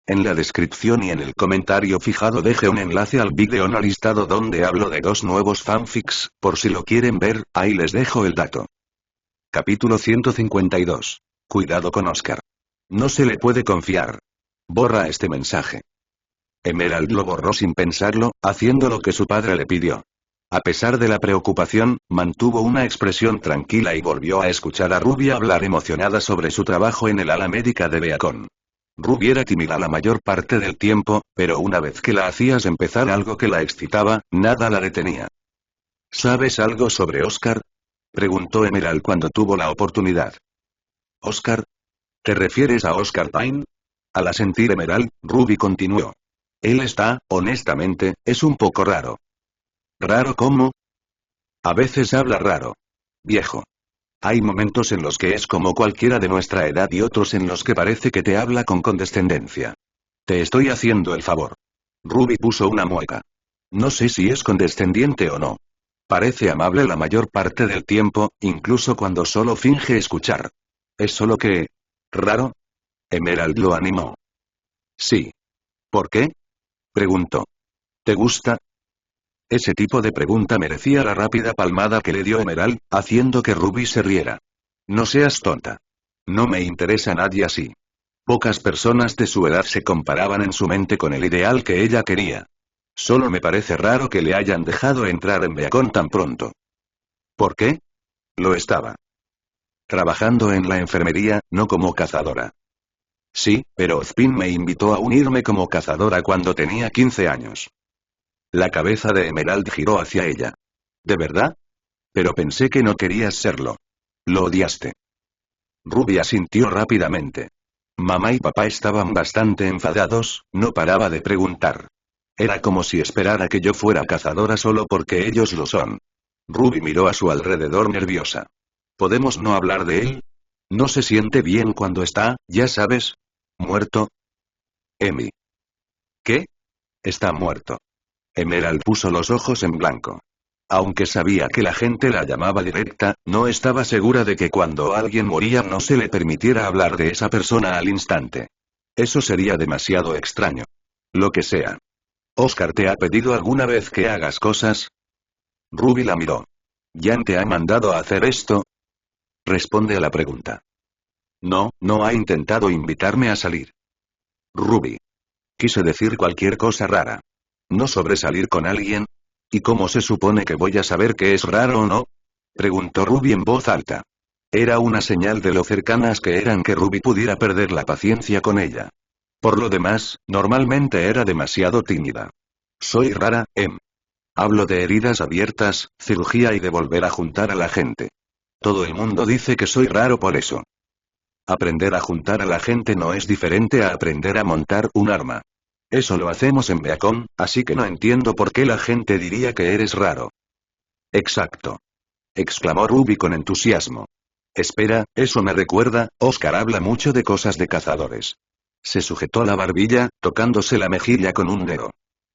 En la descripción y en el comentario fijado deje un enlace al vídeo no listado donde hablo de 2 nuevos fanfics, por si lo quieren ver, ahí les dejo el dato. Capítulo 152. Cuidado con Oscar. No se le puede confiar. Borra este mensaje. Emerald lo borró sin pensarlo, haciendo lo que su padre le pidió. A pesar de la preocupación, mantuvo una expresión tranquila y volvió a escuchar a Ruby hablar emocionada sobre su trabajo en el ala médica de Beacon. Ruby era tímida la mayor parte del tiempo, pero una vez que la hacías empezar algo que la excitaba, nada la detenía. ¿Sabes algo sobre Oscar? Preguntó Emerald cuando tuvo la oportunidad. ¿Oscar? ¿Te refieres a Oscar Pine? Al asentir Emerald, Ruby continuó. Él está, honestamente, es un poco raro. ¿Raro cómo? A veces habla raro. Viejo. Hay momentos en los que es como cualquiera de nuestra edad y otros en los que parece que te habla con condescendencia. Te estoy haciendo el favor. Ruby puso una mueca. No sé si es condescendiente o no. Parece amable la mayor parte del tiempo, incluso cuando solo finge escuchar. ¿Es solo que... raro? Emerald lo animó. Sí. ¿Por qué? Preguntó. ¿Te gusta? Ese tipo de pregunta merecía la rápida palmada que le dio Emerald, haciendo que Ruby se riera. No seas tonta. No me interesa nadie así. Pocas personas de su edad se comparaban en su mente con el ideal que ella quería. Solo me parece raro que le hayan dejado entrar en Beacon tan pronto. ¿Por qué? Lo estaba. Trabajando en la enfermería, no como cazadora. Sí, pero Ozpin me invitó a unirme como cazadora cuando tenía 15 años. La cabeza de Emerald giró hacia ella. ¿De verdad? Pero pensé que no querías serlo. Lo odiaste. Ruby asintió rápidamente. Mamá y papá estaban bastante enfadados, no paraba de preguntar. Era como si esperara que yo fuera cazadora solo porque ellos lo son. Ruby miró a su alrededor nerviosa. ¿Podemos no hablar de él? ¿No se siente bien cuando está, ya sabes, muerto? Emi. ¿Qué? Está muerto. Emerald puso los ojos en blanco. Aunque sabía que la gente la llamaba directa, no estaba segura de que cuando alguien moría no se le permitiera hablar de esa persona al instante. Eso sería demasiado extraño. Lo que sea. ¿Oscar te ha pedido alguna vez que hagas cosas? Ruby la miró. ¿Jan te ha mandado a hacer esto? Responde a la pregunta. No, no ha intentado invitarme a salir. Ruby. Quise decir cualquier cosa rara. ¿No sobresalir con alguien? ¿Y cómo se supone que voy a saber que es raro o no? Preguntó Ruby en voz alta. Era una señal de lo cercanas que eran que Ruby pudiera perder la paciencia con ella. Por lo demás, normalmente era demasiado tímida. Soy rara, Hablo de heridas abiertas, cirugía y de volver a juntar a la gente. Todo el mundo dice que soy raro por eso. Aprender a juntar a la gente no es diferente a aprender a montar un arma. Eso lo hacemos en Beacon, así que no entiendo por qué la gente diría que eres raro. Exacto. Exclamó Ruby con entusiasmo. Espera, eso me recuerda, Oscar habla mucho de cosas de cazadores. Se sujetó la barbilla, tocándose la mejilla con un dedo.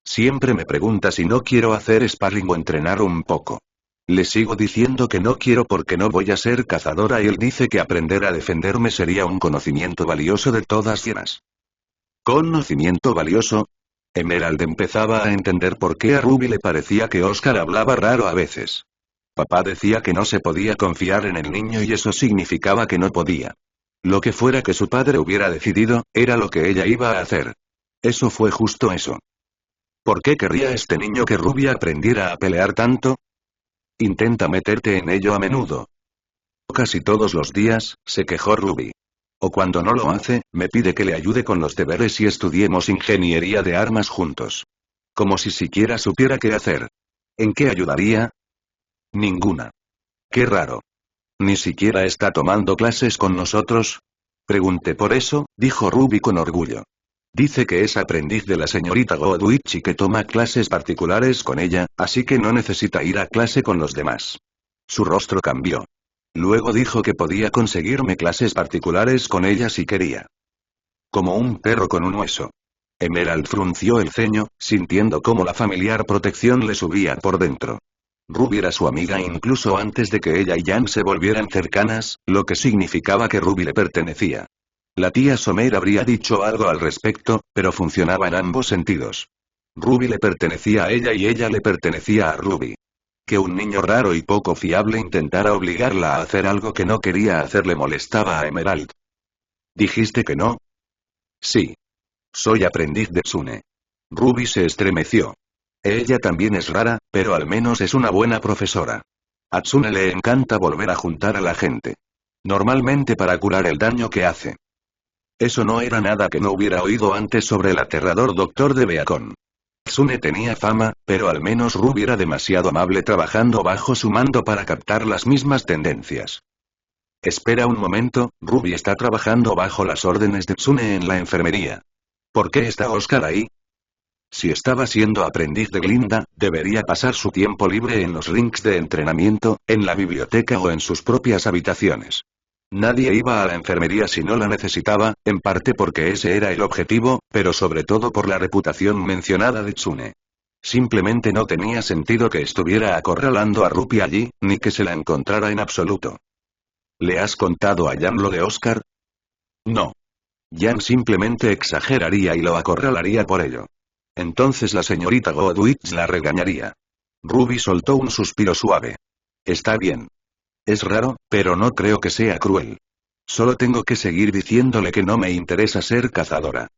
Siempre me pregunta si no quiero hacer sparring o entrenar un poco. Le sigo diciendo que no quiero porque no voy a ser cazadora y él dice que aprender a defenderme sería un conocimiento valioso de todas llenas. ¿Conocimiento valioso? Emerald empezaba a entender por qué a Ruby le parecía que Oscar hablaba raro a veces. Papá decía que no se podía confiar en el niño y eso significaba que no podía. Lo que fuera que su padre hubiera decidido, era lo que ella iba a hacer. Eso fue justo eso. ¿Por qué querría este niño que Ruby aprendiera a pelear tanto? Intenta meterte en ello a menudo. Casi todos los días, se quejó Ruby. O cuando no lo hace, me pide que le ayude con los deberes y estudiemos ingeniería de armas juntos. Como si siquiera supiera qué hacer. ¿En qué ayudaría? Ninguna. Qué raro. ¿Ni siquiera está tomando clases con nosotros? Pregunté por eso, dijo Ruby con orgullo. Dice que es aprendiz de la señorita Godwich y que toma clases particulares con ella, así que no necesita ir a clase con los demás. Su rostro cambió. Luego dijo que podía conseguirme clases particulares con ella si quería. Como un perro con un hueso. Emerald frunció el ceño, sintiendo cómo la familiar protección le subía por dentro. Ruby era su amiga incluso antes de que ella y Jan se volvieran cercanas, lo que significaba que Ruby le pertenecía. La tía Somer habría dicho algo al respecto, pero funcionaba en ambos sentidos. Ruby le pertenecía a ella y ella le pertenecía a Ruby. Que un niño raro y poco fiable intentara obligarla a hacer algo que no quería hacer le molestaba a Emerald. ¿Dijiste que no? Sí. Soy aprendiz de Tsune. Ruby se estremeció. Ella también es rara, pero al menos es una buena profesora. A Tsune le encanta volver a juntar a la gente. Normalmente para curar el daño que hace. Eso no era nada que no hubiera oído antes sobre el aterrador doctor de Beacon. Tsune tenía fama, pero al menos Ruby era demasiado amable trabajando bajo su mando para captar las mismas tendencias. Espera un momento, Ruby está trabajando bajo las órdenes de Tsune en la enfermería. ¿Por qué está Oscar ahí? Si estaba siendo aprendiz de Glinda, debería pasar su tiempo libre en los rinks de entrenamiento, en la biblioteca o en sus propias habitaciones. Nadie iba a la enfermería si no la necesitaba, en parte porque ese era el objetivo, pero sobre todo por la reputación mencionada de Tsune. Simplemente no tenía sentido que estuviera acorralando a Ruby allí, ni que se la encontrara en absoluto. ¿Le has contado a Jan lo de Oscar? No. Jan simplemente exageraría y lo acorralaría por ello. Entonces la señorita Godwitch la regañaría. Ruby soltó un suspiro suave. Está bien. Es raro, pero no creo que sea cruel. Solo tengo que seguir diciéndole que no me interesa ser cazadora.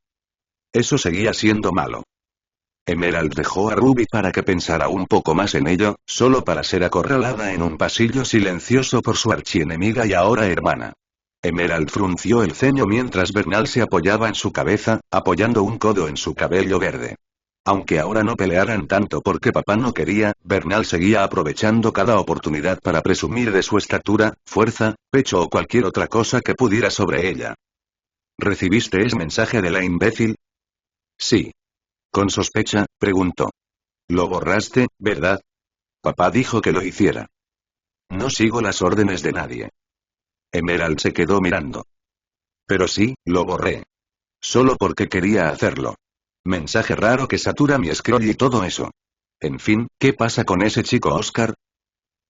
Eso seguía siendo malo. Emerald dejó a Ruby para que pensara un poco más en ello, solo para ser acorralada en un pasillo silencioso por su archienemiga y ahora hermana. Emerald frunció el ceño mientras Bernal se apoyaba en su cabeza, apoyando un codo en su cabello verde. Aunque ahora no pelearan tanto porque papá no quería, Bernal seguía aprovechando cada oportunidad para presumir de su estatura, fuerza, pecho o cualquier otra cosa que pudiera sobre ella. ¿Recibiste ese mensaje de la imbécil? Sí. Con sospecha, preguntó. Lo borraste, ¿verdad? Papá dijo que lo hiciera. No sigo las órdenes de nadie. Emerald se quedó mirando. Pero sí, lo borré. Solo porque quería hacerlo. Mensaje raro que satura mi scroll y todo eso. En fin, ¿qué pasa con ese chico Oscar?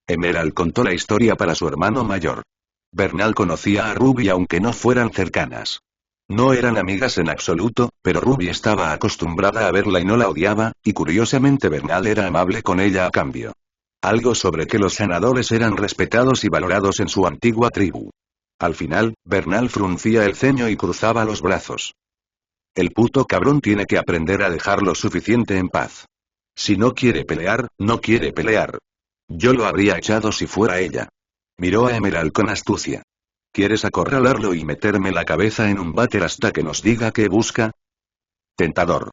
Emerald contó la historia para su hermano mayor. Bernal conocía a Ruby aunque no fueran cercanas. No eran amigas en absoluto, pero Ruby estaba acostumbrada a verla y no la odiaba, y curiosamente Bernal era amable con ella a cambio. Algo sobre que los sanadores eran respetados y valorados en su antigua tribu. Al final, Bernal fruncía el ceño y cruzaba los brazos. El puto cabrón tiene que aprender a dejar lo suficiente en paz. Si no quiere pelear, no quiere pelear. Yo lo habría echado si fuera ella. Miró a Emerald con astucia. ¿Quieres acorralarlo y meterme la cabeza en un váter hasta que nos diga qué busca? Tentador.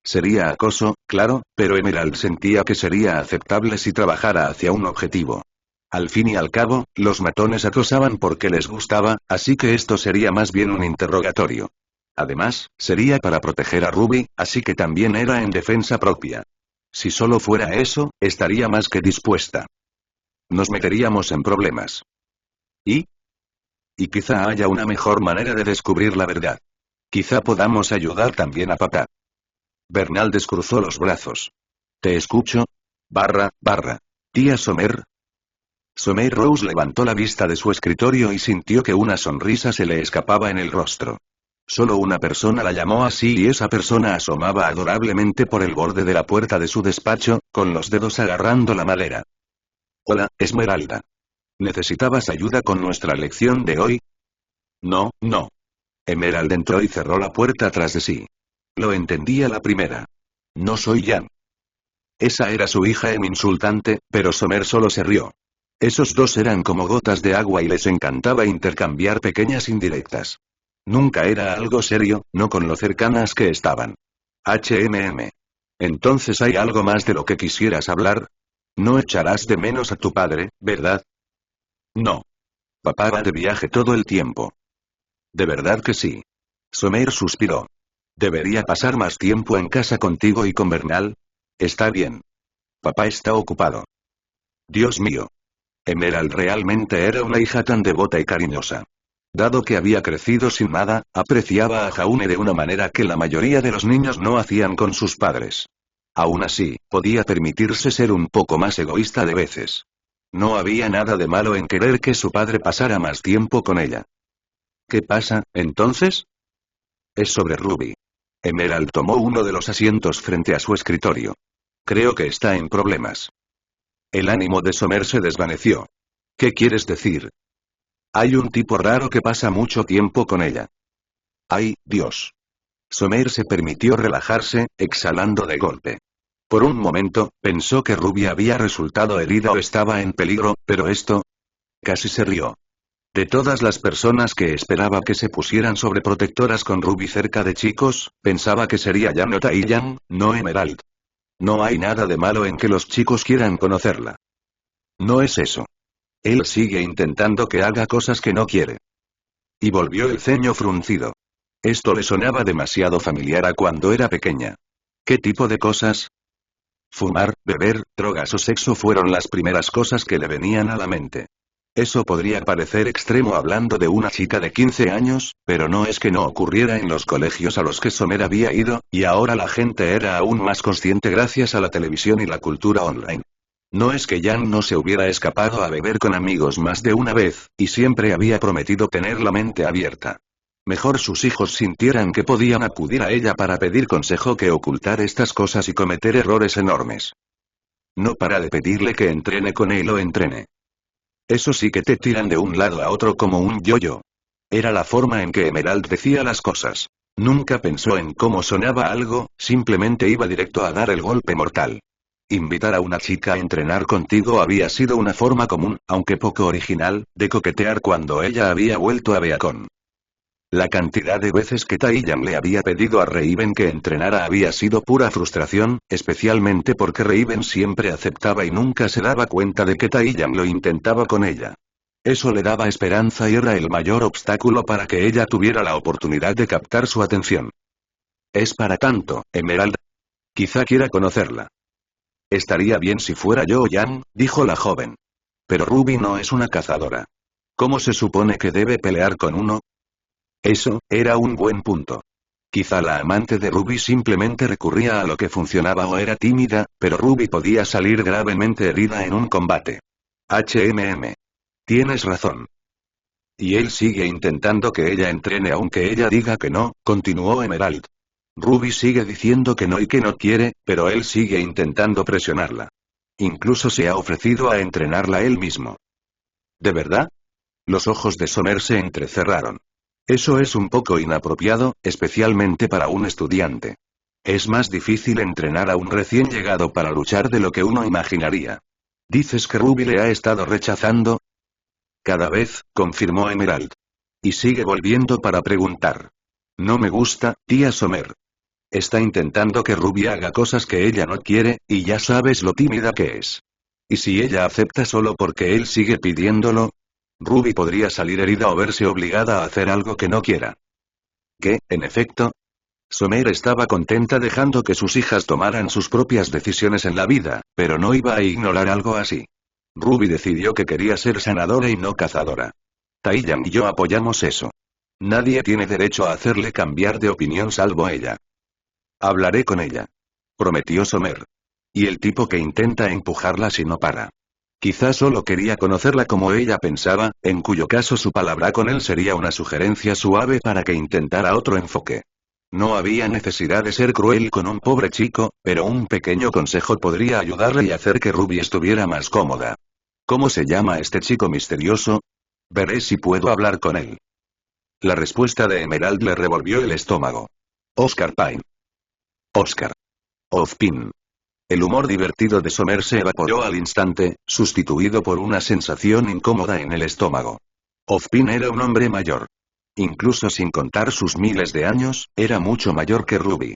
Sería acoso, claro, pero Emerald sentía que sería aceptable si trabajara hacia un objetivo. Al fin y al cabo, los matones acosaban porque les gustaba, así que esto sería más bien un interrogatorio. Además, sería para proteger a Ruby, así que también era en defensa propia. Si solo fuera eso, estaría más que dispuesta. Nos meteríamos en problemas. ¿Y? Y quizá haya una mejor manera de descubrir la verdad. Quizá podamos ayudar también a papá. Bernal descruzó los brazos. ¿Te escucho? Tía Somer. Somer Rose levantó la vista de su escritorio y sintió que una sonrisa se le escapaba en el rostro. Solo una persona la llamó así y esa persona asomaba adorablemente por el borde de la puerta de su despacho, con los dedos agarrando la madera. Hola, Esmeralda. ¿Necesitabas ayuda con nuestra lección de hoy? No, no. Emerald entró y cerró la puerta tras de sí. Lo entendí a la primera. No soy Jan. Esa era su hija insultante, pero Somer solo se rió. Esos dos eran como gotas de agua y les encantaba intercambiar pequeñas indirectas. Nunca era algo serio, no con lo cercanas que estaban. Entonces hay algo más de lo que quisieras hablar. No echarás de menos a tu padre, ¿verdad? No. Papá va de viaje todo el tiempo. ¿De verdad que sí? Somer suspiró. ¿Debería pasar más tiempo en casa contigo y con Bernal? Está bien. Papá está ocupado. Dios mío. Emerald realmente era una hija tan devota y cariñosa. Dado que había crecido sin nada, apreciaba a Jaune de una manera que la mayoría de los niños no hacían con sus padres. Aún así, podía permitirse ser un poco más egoísta de veces. No había nada de malo en querer que su padre pasara más tiempo con ella. ¿Qué pasa, entonces? Es sobre Ruby. Emerald tomó uno de los asientos frente a su escritorio. Creo que está en problemas. El ánimo de Summer se desvaneció. ¿Qué quieres decir? Hay un tipo raro que pasa mucho tiempo con ella. ¡Ay, Dios! Summer se permitió relajarse, exhalando de golpe. Por un momento, pensó que Ruby había resultado herida o estaba en peligro, pero esto... Casi se rió. De todas las personas que esperaba que se pusieran sobreprotectoras con Ruby cerca de chicos, pensaba que sería Jan o Taeyan, no Emerald. No hay nada de malo en que los chicos quieran conocerla. No es eso. Él sigue intentando que haga cosas que no quiere. Y volvió el ceño fruncido. Esto le sonaba demasiado familiar a cuando era pequeña. ¿Qué tipo de cosas? Fumar, beber, drogas o sexo fueron las primeras cosas que le venían a la mente. Eso podría parecer extremo hablando de una chica de 15 años, pero no es que no ocurriera en los colegios a los que Summer había ido, y ahora la gente era aún más consciente gracias a la televisión y la cultura online. No es que Jan no se hubiera escapado a beber con amigos más de una vez, y siempre había prometido tener la mente abierta. Mejor sus hijos sintieran que podían acudir a ella para pedir consejo que ocultar estas cosas y cometer errores enormes. No para de pedirle que entrene con él o entrene. Eso sí que te tiran de un lado a otro como un yo-yo. Era la forma en que Emerald decía las cosas. Nunca pensó en cómo sonaba algo, simplemente iba directo a dar el golpe mortal. Invitar a una chica a entrenar contigo había sido una forma común, aunque poco original, de coquetear cuando ella había vuelto a Beacon. La cantidad de veces que Taeyan le había pedido a Raven que entrenara había sido pura frustración, especialmente porque Raven siempre aceptaba y nunca se daba cuenta de que Taeyan lo intentaba con ella. Eso le daba esperanza y era el mayor obstáculo para que ella tuviera la oportunidad de captar su atención. Es para tanto, Emerald. Quizá quiera conocerla. Estaría bien si fuera yo o Jan, dijo la joven. Pero Ruby no es una cazadora. ¿Cómo se supone que debe pelear con uno? Eso, era un buen punto. Quizá la amante de Ruby simplemente recurría a lo que funcionaba o era tímida, pero Ruby podía salir gravemente herida en un combate. Tienes razón. Y él sigue intentando que ella entrene aunque ella diga que no, continuó Emerald. Ruby sigue diciendo que no y que no quiere, pero él sigue intentando presionarla. Incluso se ha ofrecido a entrenarla él mismo. ¿De verdad? Los ojos de Summer se entrecerraron. Eso es un poco inapropiado, especialmente para un estudiante. Es más difícil entrenar a un recién llegado para luchar de lo que uno imaginaría. ¿Dices que Ruby le ha estado rechazando? Cada vez, confirmó Emerald. Y sigue volviendo para preguntar. No me gusta, tía Summer. Está intentando que Ruby haga cosas que ella no quiere, y ya sabes lo tímida que es. ¿Y si ella acepta solo porque él sigue pidiéndolo? Ruby podría salir herida o verse obligada a hacer algo que no quiera. ¿Qué, en efecto? Summer estaba contenta dejando que sus hijas tomaran sus propias decisiones en la vida, pero no iba a ignorar algo así. Ruby decidió que quería ser sanadora y no cazadora. Taeyan y yo apoyamos eso. Nadie tiene derecho a hacerle cambiar de opinión salvo ella. Hablaré con ella. Prometió Summer. Y el tipo que intenta empujarla si no para. Quizás solo quería conocerla como ella pensaba, en cuyo caso su palabra con él sería una sugerencia suave para que intentara otro enfoque. No había necesidad de ser cruel con un pobre chico, pero un pequeño consejo podría ayudarle y hacer que Ruby estuviera más cómoda. ¿Cómo se llama este chico misterioso? Veré si puedo hablar con él. La respuesta de Emerald le revolvió el estómago. Oscar Pine. Oscar. Ozpin. El humor divertido de Summer se evaporó al instante, sustituido por una sensación incómoda en el estómago. Ozpin era un hombre mayor. Incluso sin contar sus miles de años, era mucho mayor que Ruby.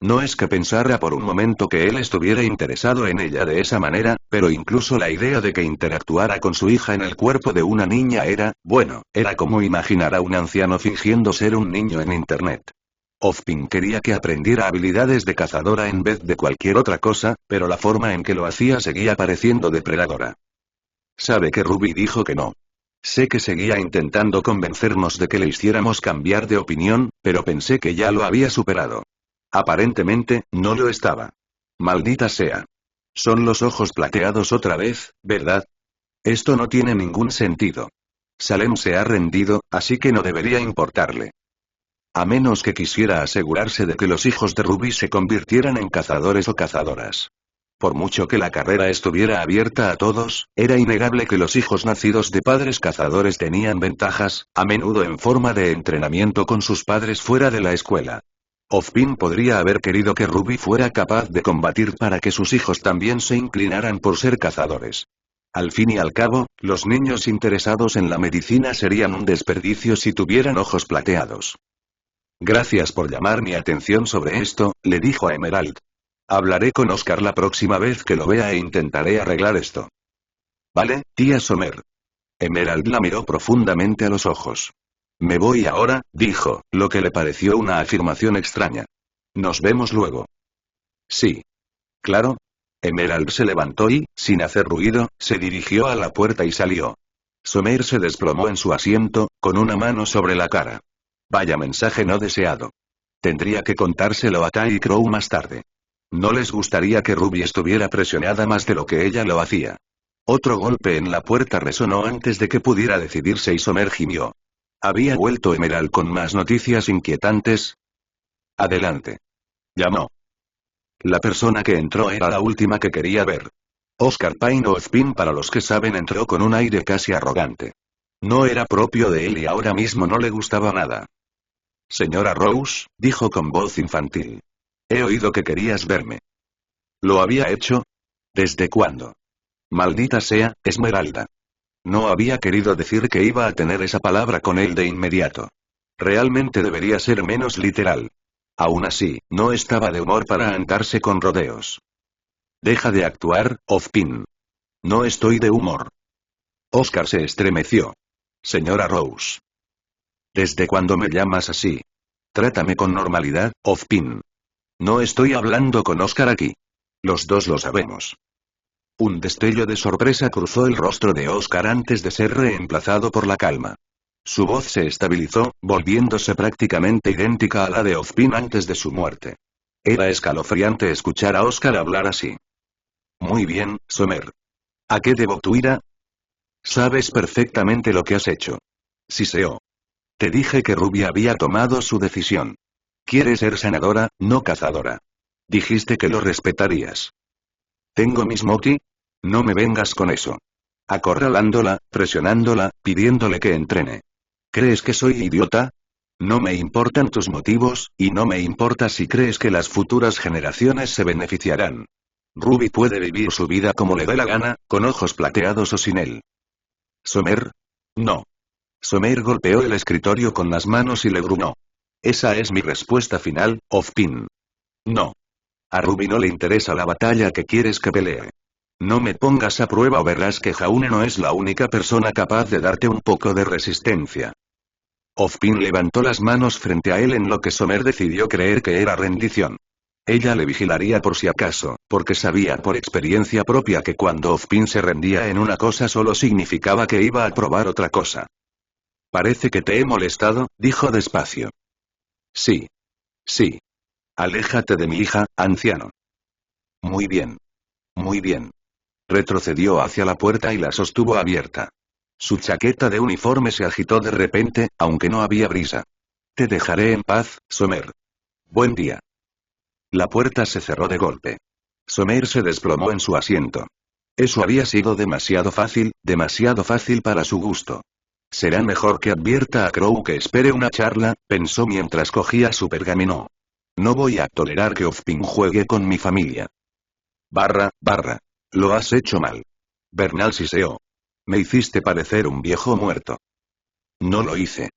No es que pensara por un momento que él estuviera interesado en ella de esa manera, pero incluso la idea de que interactuara con su hija en el cuerpo de una niña era, bueno, era como imaginar a un anciano fingiendo ser un niño en internet. Ozpin quería que aprendiera habilidades de cazadora en vez de cualquier otra cosa, pero la forma en que lo hacía seguía pareciendo depredadora. Sabe que Ruby dijo que no. Sé que seguía intentando convencernos de que le hiciéramos cambiar de opinión, pero pensé que ya lo había superado. Aparentemente, no lo estaba. Maldita sea. Son los ojos plateados otra vez, ¿verdad? Esto no tiene ningún sentido. Salem se ha rendido, así que no debería importarle. A menos que quisiera asegurarse de que los hijos de Ruby se convirtieran en cazadores o cazadoras. Por mucho que la carrera estuviera abierta a todos, era innegable que los hijos nacidos de padres cazadores tenían ventajas, a menudo en forma de entrenamiento con sus padres fuera de la escuela. Ozpin podría haber querido que Ruby fuera capaz de combatir para que sus hijos también se inclinaran por ser cazadores. Al fin y al cabo, los niños interesados en la medicina serían un desperdicio si tuvieran ojos plateados. Gracias por llamar mi atención sobre esto, le dijo a Emerald. Hablaré con Oscar la próxima vez que lo vea e intentaré arreglar esto. Vale, tía Sommer. Emerald la miró profundamente a los ojos. Me voy ahora, dijo, lo que le pareció una afirmación extraña. Nos vemos luego. Sí. Claro. Emerald se levantó y, sin hacer ruido, se dirigió a la puerta y salió. Sommer se desplomó en su asiento, con una mano sobre la cara. Vaya mensaje no deseado. Tendría que contárselo a Ty y Crow más tarde. No les gustaría que Ruby estuviera presionada más de lo que ella lo hacía. Otro golpe en la puerta resonó antes de que pudiera decidirse y Sommer gimió. ¿Había vuelto Emerald con más noticias inquietantes? Adelante. Llamó. La persona que entró era la última que quería ver. Oscar Pine o Ozpin para los que saben entró con un aire casi arrogante. No era propio de él y ahora mismo no le gustaba nada. Señora Rose, dijo con voz infantil. He oído que querías verme. ¿Lo había hecho? ¿Desde cuándo? Maldita sea, Esmeralda. No había querido decir que iba a tener esa palabra con él de inmediato. Realmente debería ser menos literal. Aún así, no estaba de humor para andarse con rodeos. Deja de actuar, Ozpin. No estoy de humor. Oscar se estremeció. Señora Rose. ¿Desde cuándo me llamas así? Trátame con normalidad, Ozpin. No estoy hablando con Oscar aquí. Los dos lo sabemos. Un destello de sorpresa cruzó el rostro de Oscar antes de ser reemplazado por la calma. Su voz se estabilizó, volviéndose prácticamente idéntica a la de Ozpin antes de su muerte. Era escalofriante escuchar a Oscar hablar así. Muy bien, Sommer. ¿A qué debo tu ira? Sabes perfectamente lo que has hecho. Siseó. Te dije que Ruby había tomado su decisión. Quiere ser sanadora, no cazadora. Dijiste que lo respetarías. ¿Tengo mis moti? No me vengas con eso. Acorralándola, presionándola, pidiéndole que entrene. ¿Crees que soy idiota? No me importan tus motivos, y no me importa si crees que las futuras generaciones se beneficiarán. Ruby puede vivir su vida como le dé la gana, con ojos plateados o sin él. ¿Sommer? No. Sommer golpeó el escritorio con las manos y le gruñó. Esa es mi respuesta final, Ozpin. No. A Ruby no le interesa la batalla que quieres que pelee. No me pongas a prueba o verás que Jaune no es la única persona capaz de darte un poco de resistencia. Ozpin levantó las manos frente a él en lo que Sommer decidió creer que era rendición. Ella le vigilaría por si acaso, porque sabía por experiencia propia que cuando Ozpin se rendía en una cosa solo significaba que iba a probar otra cosa. Parece que te he molestado, dijo despacio. Sí. Sí. Aléjate de mi hija, anciano. Muy bien. Muy bien. Retrocedió hacia la puerta y la sostuvo abierta. Su chaqueta de uniforme se agitó de repente, aunque no había brisa. Te dejaré en paz, Sommer. Buen día. La puerta se cerró de golpe. Sommer se desplomó en su asiento. Eso había sido demasiado fácil para su gusto. Será mejor que advierta a Crow que espere una charla, pensó mientras cogía su pergamino. No voy a tolerar que Ozpin juegue con mi familia. Barra. Lo has hecho mal. Bernal siseó. Me hiciste parecer un viejo muerto. No lo hice.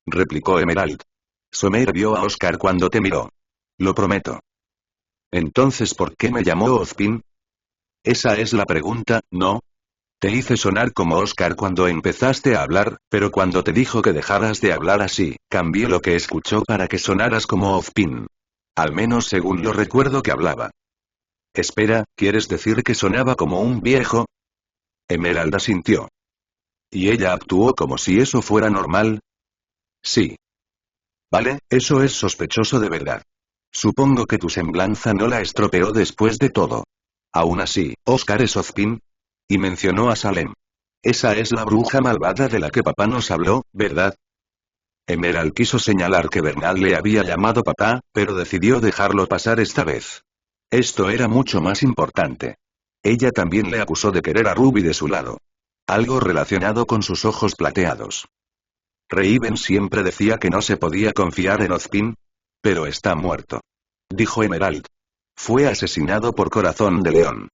Replicó Emerald. Sommer vio a Oscar cuando te miró. Lo prometo. Entonces, ¿por qué me llamó Ozpin? Esa es la pregunta, ¿no? Te hice sonar como Oscar cuando empezaste a hablar, pero cuando te dijo que dejaras de hablar así, cambié lo que escuchó para que sonaras como Ozpin. Al menos según lo recuerdo que hablaba. Espera, ¿quieres decir que sonaba como un viejo? Emerald asintió. ¿Y ella actuó como si eso fuera normal? Sí. Vale, eso es sospechoso de verdad. Supongo que tu semblanza no la estropeó después de todo. Aún así, ¿Oscar es Ozpin? Y mencionó a Salem. Esa es la bruja malvada de la que papá nos habló, ¿verdad? Emerald quiso señalar que Bernal le había llamado papá, pero decidió dejarlo pasar esta vez. Esto era mucho más importante. Ella también le acusó de querer a Ruby de su lado. Algo relacionado con sus ojos plateados. Raven siempre decía que no se podía confiar en Ozpin. Pero está muerto. Dijo Emerald. Fue asesinado por Corazón de León.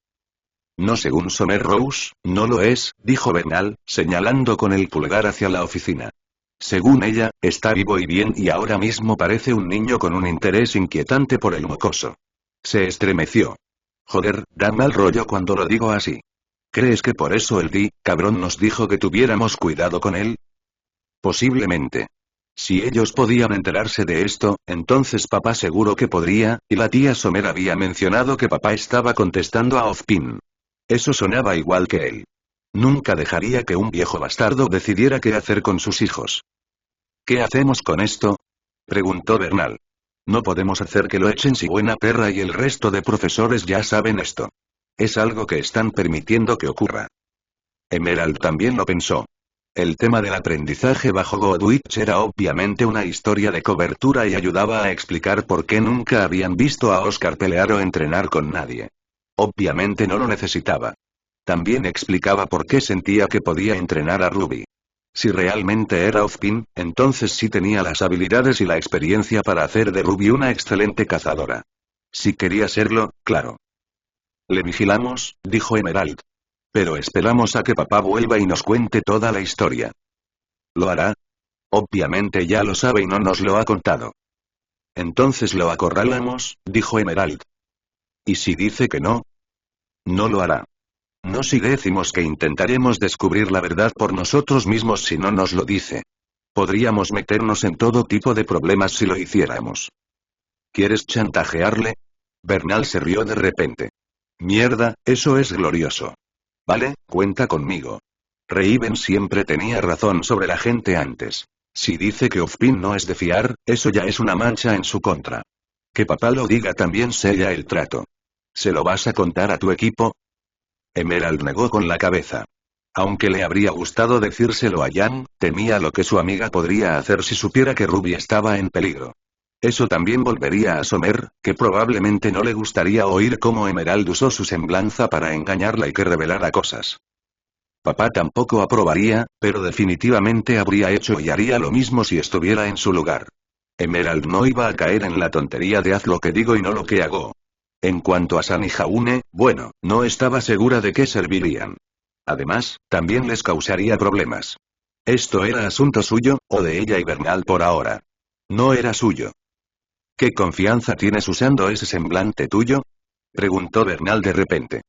No, según Summer Rose, no lo es, dijo Bernal, señalando con el pulgar hacia la oficina. Según ella, está vivo y bien y ahora mismo parece un niño con un interés inquietante por el mocoso. Se estremeció. Joder, da mal rollo cuando lo digo así. ¿Crees que por eso el cabrón nos dijo que tuviéramos cuidado con él? Posiblemente. Si ellos podían enterarse de esto, entonces papá seguro que podría, y la tía Summer había mencionado que papá estaba contestando a Ozpin. Eso sonaba igual que él. Nunca dejaría que un viejo bastardo decidiera qué hacer con sus hijos. ¿Qué hacemos con esto? Preguntó Bernal. No podemos hacer que lo echen si Buena Perra y el resto de profesores ya saben esto. Es algo que están permitiendo que ocurra. Emerald también lo pensó. El tema del aprendizaje bajo Godwich era obviamente una historia de cobertura y ayudaba a explicar por qué nunca habían visto a Oscar pelear o entrenar con nadie. Obviamente no lo necesitaba. También explicaba por qué sentía que podía entrenar a Ruby. Si realmente era Ozpin, entonces sí tenía las habilidades y la experiencia para hacer de Ruby una excelente cazadora. Si quería serlo, claro. Le vigilamos, dijo Emerald. Pero esperamos a que papá vuelva y nos cuente toda la historia. ¿Lo hará? Obviamente ya lo sabe y no nos lo ha contado. Entonces lo acorralamos, dijo Emerald. ¿Y si dice que no? No lo hará. No si decimos que intentaremos descubrir la verdad por nosotros mismos si no nos lo dice. Podríamos meternos en todo tipo de problemas si lo hiciéramos. ¿Quieres chantajearle? Bernal se rió de repente. Mierda, eso es glorioso. Vale, cuenta conmigo. Raven siempre tenía razón sobre la gente antes. Si dice que Ozpin no es de fiar, eso ya es una mancha en su contra. Que papá lo diga también sella el trato. ¿Se lo vas a contar a tu equipo? Emerald negó con la cabeza. Aunque le habría gustado decírselo a Jan, temía lo que su amiga podría hacer si supiera que Ruby estaba en peligro. Eso también volvería a Summer, que probablemente no le gustaría oír cómo Emerald usó su semblanza para engañarla y que revelara cosas. Papá tampoco aprobaría, pero definitivamente habría hecho y haría lo mismo si estuviera en su lugar. Emerald no iba a caer en la tontería de haz lo que digo y no lo que hago. En cuanto a San y Jaune, bueno, no estaba segura de qué servirían. Además, también les causaría problemas. Esto era asunto suyo, o de ella y Bernal por ahora. No era suyo. ¿Qué confianza tienes usando ese semblante tuyo? Preguntó Bernal de repente.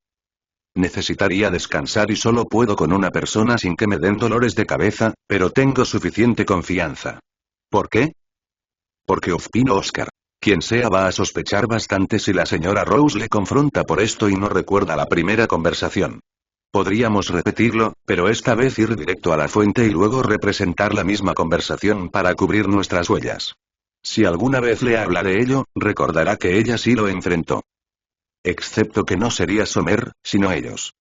Necesitaría descansar y solo puedo con una persona sin que me den dolores de cabeza, pero tengo suficiente confianza. ¿Por qué? Porque Ozpin o Oscar. Quien sea va a sospechar bastante si la señora Rose le confronta por esto y no recuerda la primera conversación. Podríamos repetirlo, pero esta vez ir directo a la fuente y luego representar la misma conversación para cubrir nuestras huellas. Si alguna vez le habla de ello, recordará que ella sí lo enfrentó. Excepto que no sería Summer, sino ellos.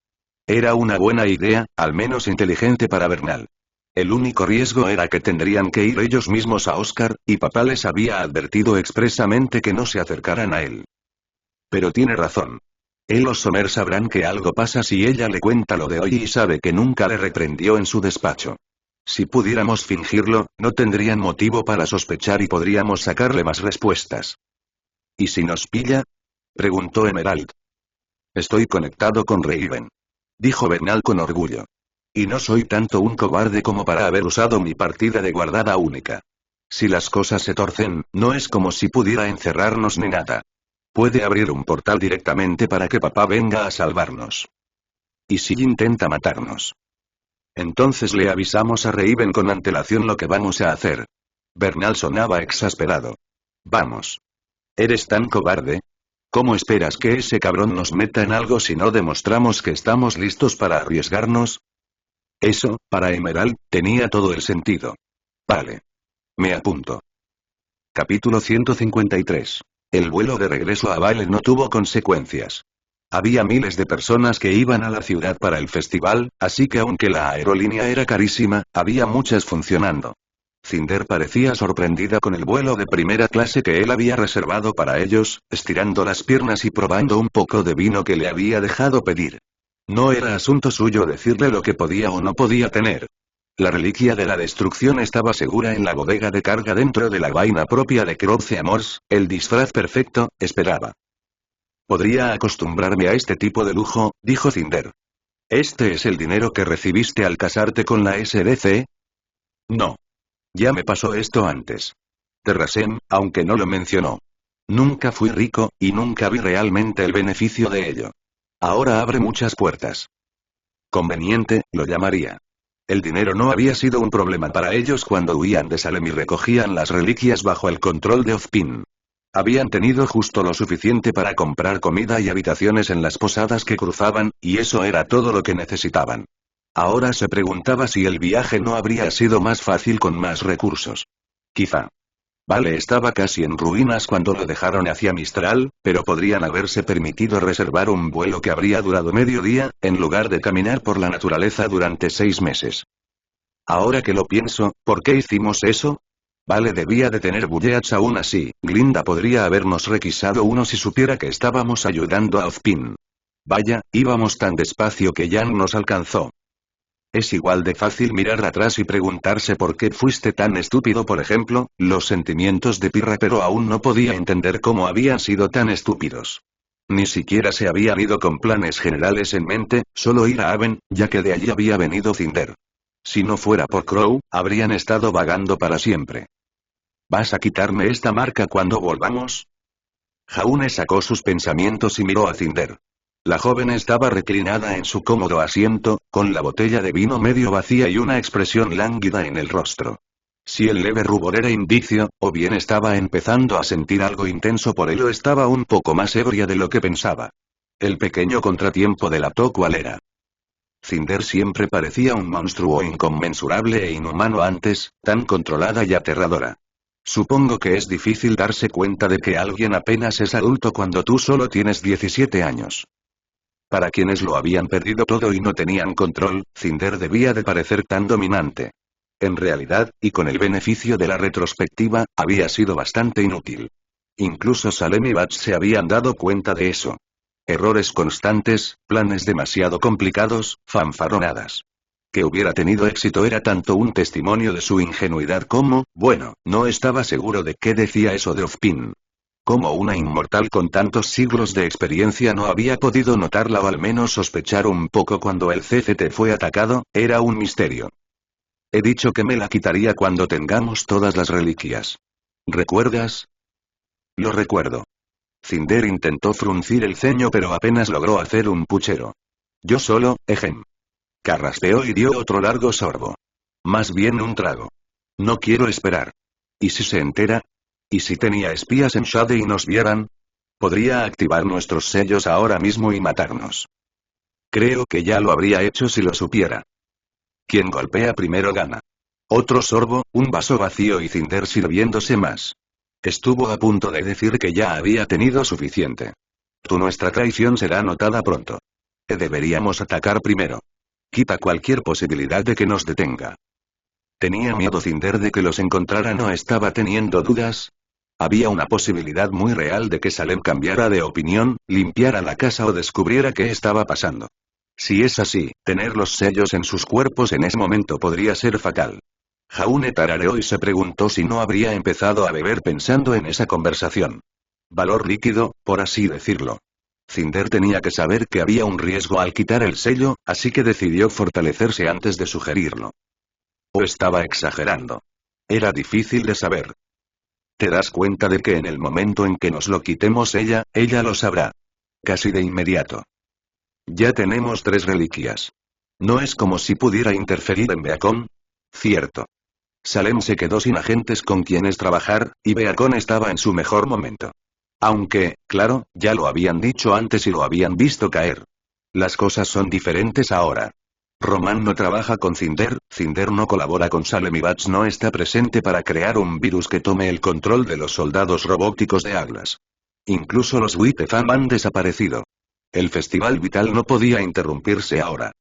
Era una buena idea, al menos inteligente para Bernal. El único riesgo era que tendrían que ir ellos mismos a Oscar, y papá les había advertido expresamente que no se acercaran a él. Pero tiene razón. Él o Summer sabrán que algo pasa si ella le cuenta lo de hoy y sabe que nunca le reprendió en su despacho. Si pudiéramos fingirlo, no tendrían motivo para sospechar y podríamos sacarle más respuestas. ¿Y si nos pilla? Preguntó Emerald. Estoy conectado con Raven. Dijo Bernal con orgullo. Y no soy tanto un cobarde como para haber usado mi partida de guardada única. Si las cosas se torcen, no es como si pudiera encerrarnos ni nada. Puede abrir un portal directamente para que papá venga a salvarnos. ¿Y si intenta matarnos? Entonces le avisamos a Raven con antelación lo que vamos a hacer. Bernal sonaba exasperado. Vamos. ¿Eres tan cobarde? ¿Cómo esperas que ese cabrón nos meta en algo si no demostramos que estamos listos para arriesgarnos? Eso, para Emerald, tenía todo el sentido. Vale. Me apunto. Capítulo 153. El vuelo de regreso a Vale no tuvo consecuencias. Había miles de personas que iban a la ciudad para el festival, así que aunque la aerolínea era carísima, había muchas funcionando. Cinder parecía sorprendida con el vuelo de primera clase que él había reservado para ellos, estirando las piernas y probando un poco de vino que le había dejado pedir. No era asunto suyo decirle lo que podía o no podía tener. La reliquia de la destrucción estaba segura en la bodega de carga dentro de la vaina propia de Croce Morse, el disfraz perfecto, esperaba. Podría acostumbrarme a este tipo de lujo, dijo Cinder. ¿Este es el dinero que recibiste al casarte con la SDC? No. Ya me pasó esto antes. Terrasem, aunque no lo mencionó. Nunca fui rico, y nunca vi realmente el beneficio de ello. Ahora abre muchas puertas. Conveniente, lo llamaría. El dinero no había sido un problema para ellos cuando huían de Salem y recogían las reliquias bajo el control de Ozpin. Habían tenido justo lo suficiente para comprar comida y habitaciones en las posadas que cruzaban, y eso era todo lo que necesitaban. Ahora se preguntaba si el viaje no habría sido más fácil con más recursos. Quizá. Vale, estaba casi en ruinas cuando lo dejaron hacia Mistral, pero podrían haberse permitido reservar un vuelo que habría durado medio día, en lugar de caminar por la naturaleza durante 6 meses. Ahora que lo pienso, ¿por qué hicimos eso? Vale, debía de tener bullets aún así. Glinda podría habernos requisado uno si supiera que estábamos ayudando a Ozpin. Vaya, íbamos tan despacio que Jan nos alcanzó. Es igual de fácil mirar atrás y preguntarse por qué fuiste tan estúpido, por ejemplo, los sentimientos de Pirra, pero aún no podía entender cómo habían sido tan estúpidos. Ni siquiera se habían ido con planes generales en mente, solo ir a Aven, ya que de allí había venido Cinder. Si no fuera por Crow, habrían estado vagando para siempre. ¿Vas a quitarme esta marca cuando volvamos? Jaune sacó sus pensamientos y miró a Cinder. La joven estaba reclinada en su cómodo asiento, con la botella de vino medio vacía y una expresión lánguida en el rostro. Si el leve rubor era indicio, o bien estaba empezando a sentir algo intenso por ello estaba un poco más ebria de lo que pensaba. El pequeño contratiempo delató cuál era. Cinder siempre parecía un monstruo inconmensurable e inhumano antes, tan controlada y aterradora. Supongo que es difícil darse cuenta de que alguien apenas es adulto cuando tú solo tienes 17 años. Para quienes lo habían perdido todo y no tenían control, Cinder debía de parecer tan dominante. En realidad, y con el beneficio de la retrospectiva, había sido bastante inútil. Incluso Salem y Batch se habían dado cuenta de eso. Errores constantes, planes demasiado complicados, fanfarronadas. Que hubiera tenido éxito era tanto un testimonio de su ingenuidad como, bueno, no estaba seguro de qué decía eso de Ozpin. Como una inmortal con tantos siglos de experiencia no había podido notarla o al menos sospechar un poco cuando el CCT fue atacado, era un misterio. He dicho que me la quitaría cuando tengamos todas las reliquias. ¿Recuerdas? Lo recuerdo. Cinder intentó fruncir el ceño pero apenas logró hacer un puchero. Yo solo, ejem. Carraspeó y dio otro largo sorbo. Más bien un trago. No quiero esperar. ¿Y si se entera? ¿Y si tenía espías en Shade y nos vieran? Podría activar nuestros sellos ahora mismo y matarnos. Creo que ya lo habría hecho si lo supiera. Quien golpea primero gana. Otro sorbo, un vaso vacío y Cinder sirviéndose más. Estuvo a punto de decir que ya había tenido suficiente. Nuestra traición será notada pronto. Deberíamos atacar primero. Quita cualquier posibilidad de que nos detenga. ¿Tenía miedo Cinder de que los encontrara? ¿No estaba teniendo dudas? Había una posibilidad muy real de que Salem cambiara de opinión, limpiara la casa o descubriera qué estaba pasando. Si es así, tener los sellos en sus cuerpos en ese momento podría ser fatal. Jaune tarareó y se preguntó si no habría empezado a beber pensando en esa conversación. Valor líquido, por así decirlo. Cinder tenía que saber que había un riesgo al quitar el sello, así que decidió fortalecerse antes de sugerirlo. ¿O estaba exagerando? Era difícil de saber. ¿Te das cuenta de que en el momento en que nos lo quitemos ella lo sabrá? Casi de inmediato. Ya tenemos 3 reliquias. ¿No es como si pudiera interferir en Beacon? Cierto. Salem se quedó sin agentes con quienes trabajar, y Beacon estaba en su mejor momento. Aunque, claro, ya lo habían dicho antes y lo habían visto caer. Las cosas son diferentes ahora. Roman no trabaja con Cinder, Cinder no colabora con Salem y Batch no está presente para crear un virus que tome el control de los soldados robóticos de Atlas. Incluso los Witefam han desaparecido. El festival vital no podía interrumpirse ahora.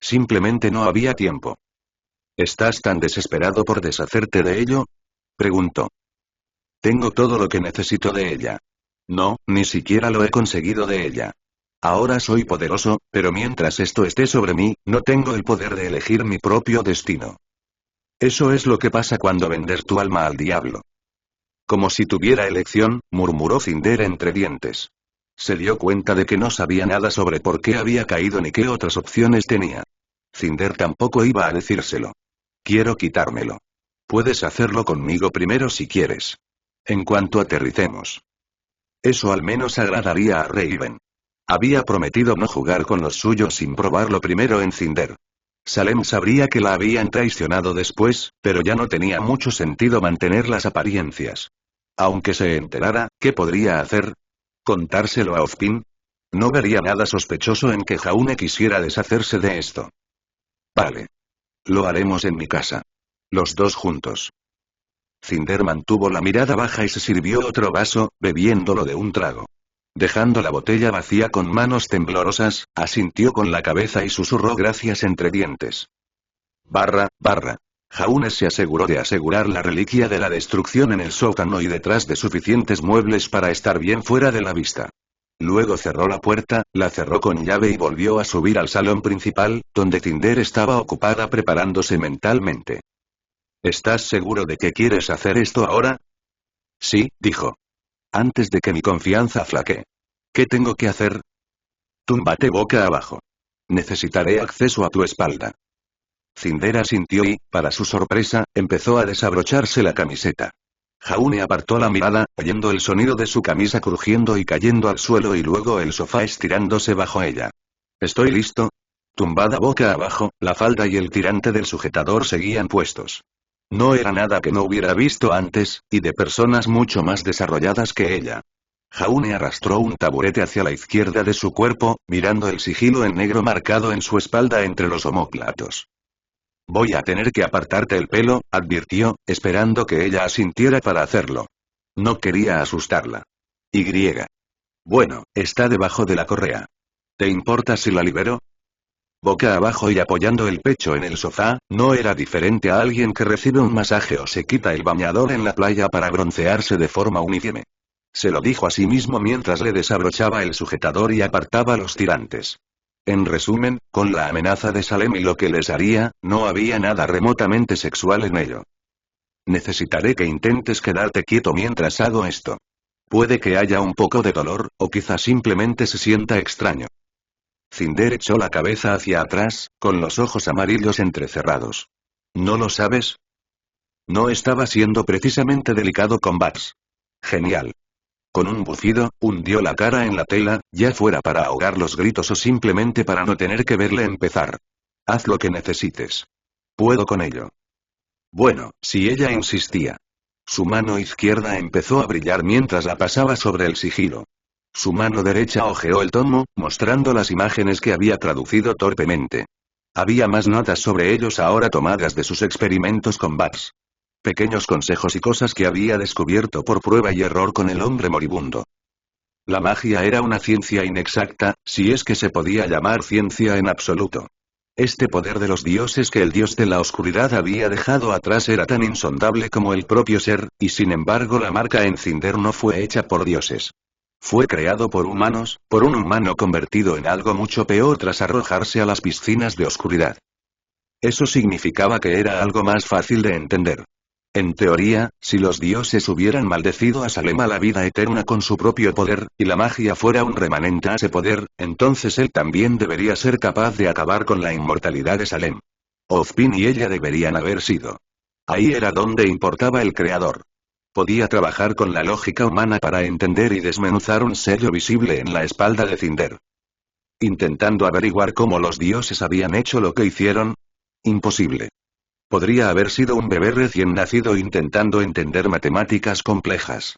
Simplemente no había tiempo. ¿Estás tan desesperado por deshacerte de ello? Preguntó. Tengo todo lo que necesito de ella. No, ni siquiera lo he conseguido de ella. Ahora soy poderoso, pero mientras esto esté sobre mí, no tengo el poder de elegir mi propio destino. Eso es lo que pasa cuando vendes tu alma al diablo. Como si tuviera elección, murmuró Cinder entre dientes. Se dio cuenta de que no sabía nada sobre por qué había caído ni qué otras opciones tenía. Cinder tampoco iba a decírselo. Quiero quitármelo. Puedes hacerlo conmigo primero si quieres. En cuanto aterricemos. Eso al menos agradaría a Raven. Había prometido no jugar con los suyos sin probarlo primero en Cinder. Salem sabría que la habían traicionado después, pero ya no tenía mucho sentido mantener las apariencias. Aunque se enterara, ¿qué podría hacer? ¿Contárselo a Ozpin? No vería nada sospechoso en que Jaune quisiera deshacerse de esto. Vale. Lo haremos en mi casa. Los dos juntos. Cinder mantuvo la mirada baja y se sirvió otro vaso, bebiéndolo de un trago. Dejando la botella vacía con manos temblorosas, asintió con la cabeza y susurró gracias entre dientes. Barra. Jaune se aseguró de asegurar la reliquia de la destrucción en el sótano y detrás de suficientes muebles para estar bien fuera de la vista. Luego cerró la puerta, la cerró con llave y volvió a subir al salón principal, donde Cinder estaba ocupada preparándose mentalmente. ¿Estás seguro de que quieres hacer esto ahora? Sí, dijo. Antes de que mi confianza flaquee. ¿Qué tengo que hacer? Túmbate boca abajo. Necesitaré acceso a tu espalda. Cinder asintió y, para su sorpresa, empezó a desabrocharse la camiseta. Jaune apartó la mirada, oyendo el sonido de su camisa crujiendo y cayendo al suelo y luego el sofá estirándose bajo ella. ¿Estoy listo? Tumbada boca abajo, la falda y el tirante del sujetador seguían puestos. No era nada que no hubiera visto antes, y de personas mucho más desarrolladas que ella. Jaune arrastró un taburete hacia la izquierda de su cuerpo, mirando el sigilo en negro marcado en su espalda entre los omóplatos. Voy a tener que apartarte el pelo, advirtió, esperando que ella asintiera para hacerlo. No quería asustarla. Y. Bueno, está debajo de la correa. ¿Te importa si la libero? Boca abajo y apoyando el pecho en el sofá, no era diferente a alguien que recibe un masaje o se quita el bañador en la playa para broncearse de forma uniforme. Se lo dijo a sí mismo mientras le desabrochaba el sujetador y apartaba los tirantes. En resumen, con la amenaza de Salem y lo que les haría, no había nada remotamente sexual en ello. Necesitaré que intentes quedarte quieto mientras hago esto. Puede que haya un poco de dolor, o quizá simplemente se sienta extraño. Cinder echó la cabeza hacia atrás, con los ojos amarillos entrecerrados. ¿No lo sabes? No estaba siendo precisamente delicado con Babs. Genial. Con un bufido, hundió la cara en la tela, ya fuera para ahogar los gritos o simplemente para no tener que verle empezar. Haz lo que necesites. Puedo con ello. Bueno, si ella insistía. Su mano izquierda empezó a brillar mientras la pasaba sobre el sigilo. Su mano derecha hojeó el tomo, mostrando las imágenes que había traducido torpemente. Había más notas sobre ellos ahora tomadas de sus experimentos con Babs. Pequeños consejos y cosas que había descubierto por prueba y error con el hombre moribundo. La magia era una ciencia inexacta, si es que se podía llamar ciencia en absoluto. Este poder de los dioses que el dios de la oscuridad había dejado atrás era tan insondable como el propio ser, y sin embargo la marca en Cinder no fue hecha por dioses. Fue creado por humanos, por un humano convertido en algo mucho peor tras arrojarse a las piscinas de oscuridad. Eso significaba que era algo más fácil de entender. En teoría, si los dioses hubieran maldecido a Salem a la vida eterna con su propio poder, y la magia fuera un remanente a ese poder, entonces él también debería ser capaz de acabar con la inmortalidad de Salem. Ozpin y ella deberían haber sido. Ahí era donde importaba el creador. Podía trabajar con la lógica humana para entender y desmenuzar un sello visible en la espalda de Cinder. Intentando averiguar cómo los dioses habían hecho lo que hicieron. Imposible. Podría haber sido un bebé recién nacido intentando entender matemáticas complejas.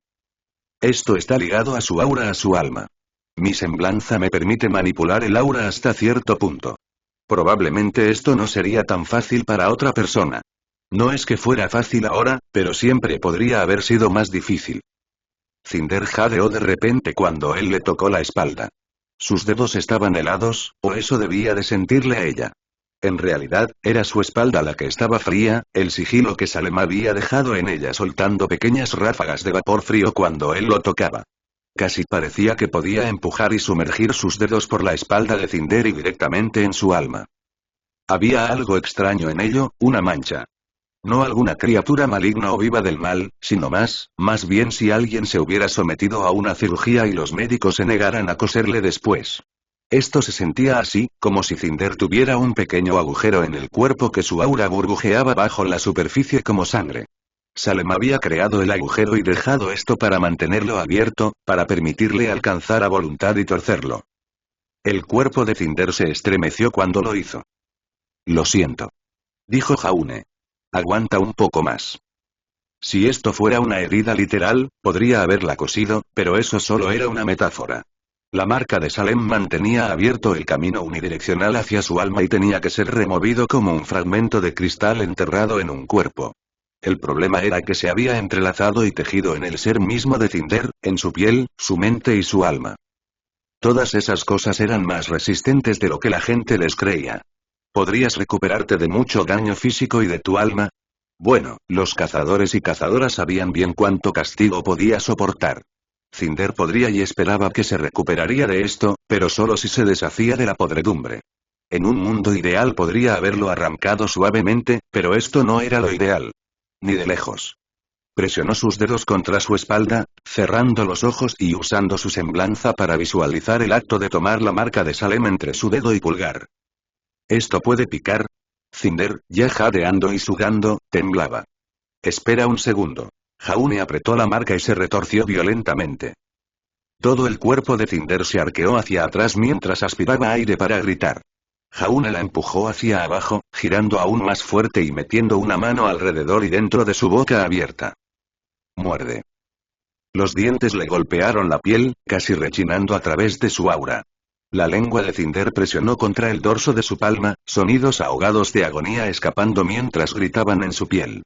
Esto está ligado a su aura, a su alma. Mi semblanza me permite manipular el aura hasta cierto punto. Probablemente esto no sería tan fácil para otra persona. No es que fuera fácil ahora, pero siempre podría haber sido más difícil. Cinder jadeó de repente cuando él le tocó la espalda. Sus dedos estaban helados, o eso debía de sentirle a ella. En realidad, era su espalda la que estaba fría, el sigilo que Salem había dejado en ella soltando pequeñas ráfagas de vapor frío cuando él lo tocaba. Casi parecía que podía empujar y sumergir sus dedos por la espalda de Cinder y directamente en su alma. Había algo extraño en ello, una mancha. No alguna criatura maligna o viva del mal, sino más bien si alguien se hubiera sometido a una cirugía y los médicos se negaran a coserle después. Esto se sentía así, como si Cinder tuviera un pequeño agujero en el cuerpo que su aura burbujeaba bajo la superficie como sangre. Salem había creado el agujero y dejado esto para mantenerlo abierto, para permitirle alcanzar a voluntad y torcerlo. El cuerpo de Cinder se estremeció cuando lo hizo. Lo siento, dijo Jaune. Aguanta un poco más. Si esto fuera una herida literal, podría haberla cosido, pero eso solo era una metáfora. La marca de Salem mantenía abierto el camino unidireccional hacia su alma y tenía que ser removido como un fragmento de cristal enterrado en un cuerpo. El problema era que se había entrelazado y tejido en el ser mismo de Cinder, en su piel, su mente y su alma. Todas esas cosas eran más resistentes de lo que la gente les creía. ¿Podrías recuperarte de mucho daño físico y de tu alma? Bueno, los cazadores y cazadoras sabían bien cuánto castigo podía soportar. Cinder podría y esperaba que se recuperaría de esto, pero solo si se deshacía de la podredumbre. En un mundo ideal podría haberlo arrancado suavemente, pero esto no era lo ideal. Ni de lejos. Presionó sus dedos contra su espalda, cerrando los ojos y usando su semblanza para visualizar el acto de tomar la marca de Salem entre su dedo y pulgar. ¿Esto puede picar? Cinder, ya jadeando y sudando, temblaba. Espera un segundo. Jaune apretó la marca y se retorció violentamente. Todo el cuerpo de Cinder se arqueó hacia atrás mientras aspiraba aire para gritar. Jaune la empujó hacia abajo, girando aún más fuerte y metiendo una mano alrededor y dentro de su boca abierta. Muerde. Los dientes le golpearon la piel, casi rechinando a través de su aura. La lengua de Cinder presionó contra el dorso de su palma, sonidos ahogados de agonía escapando mientras gritaban en su piel.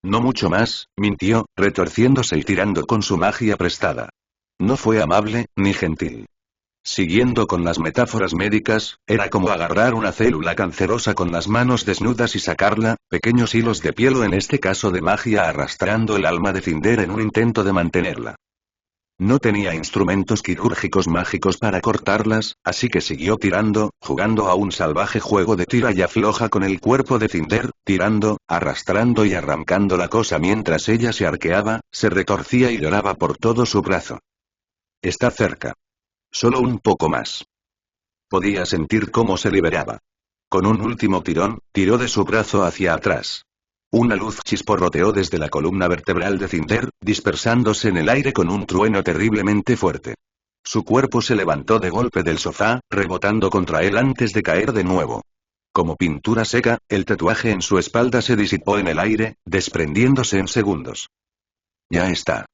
No mucho más, mintió, retorciéndose y tirando con su magia prestada. No fue amable, ni gentil. Siguiendo con las metáforas médicas, era como agarrar una célula cancerosa con las manos desnudas y sacarla, pequeños hilos de piel o en este caso de magia arrastrando el alma de Cinder en un intento de mantenerla. No tenía instrumentos quirúrgicos mágicos para cortarlas, así que siguió tirando, jugando a un salvaje juego de tira y afloja con el cuerpo de Cinder, tirando, arrastrando y arrancando la cosa mientras ella se arqueaba, se retorcía y lloraba por todo su brazo. Está cerca. Solo un poco más. Podía sentir cómo se liberaba. Con un último tirón, tiró de su brazo hacia atrás. Una luz chisporroteó desde la columna vertebral de Cinder, dispersándose en el aire con un trueno terriblemente fuerte. Su cuerpo se levantó de golpe del sofá, rebotando contra él antes de caer de nuevo. Como pintura seca, el tatuaje en su espalda se disipó en el aire, desprendiéndose en segundos. Ya está.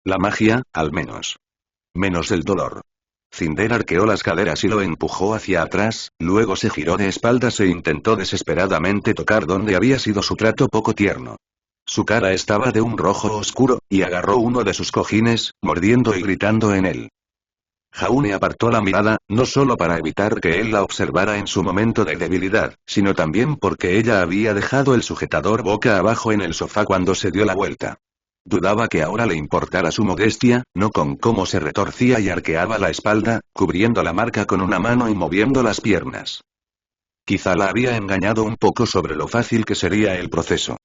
La magia, al menos. Menos el dolor. Cinder arqueó las caderas y lo empujó hacia atrás, luego se giró de espaldas e intentó desesperadamente tocar donde había sido su trato poco tierno. Su cara estaba de un rojo oscuro, y agarró uno de sus cojines, mordiendo y gritando en él. Jaune apartó la mirada, no solo para evitar que él la observara en su momento de debilidad, sino también porque ella había dejado el sujetador boca abajo en el sofá cuando se dio la vuelta. Dudaba que ahora le importara su modestia, no con cómo se retorcía y arqueaba la espalda, cubriendo la marca con una mano y moviendo las piernas. Quizá la había engañado un poco sobre lo fácil que sería el proceso.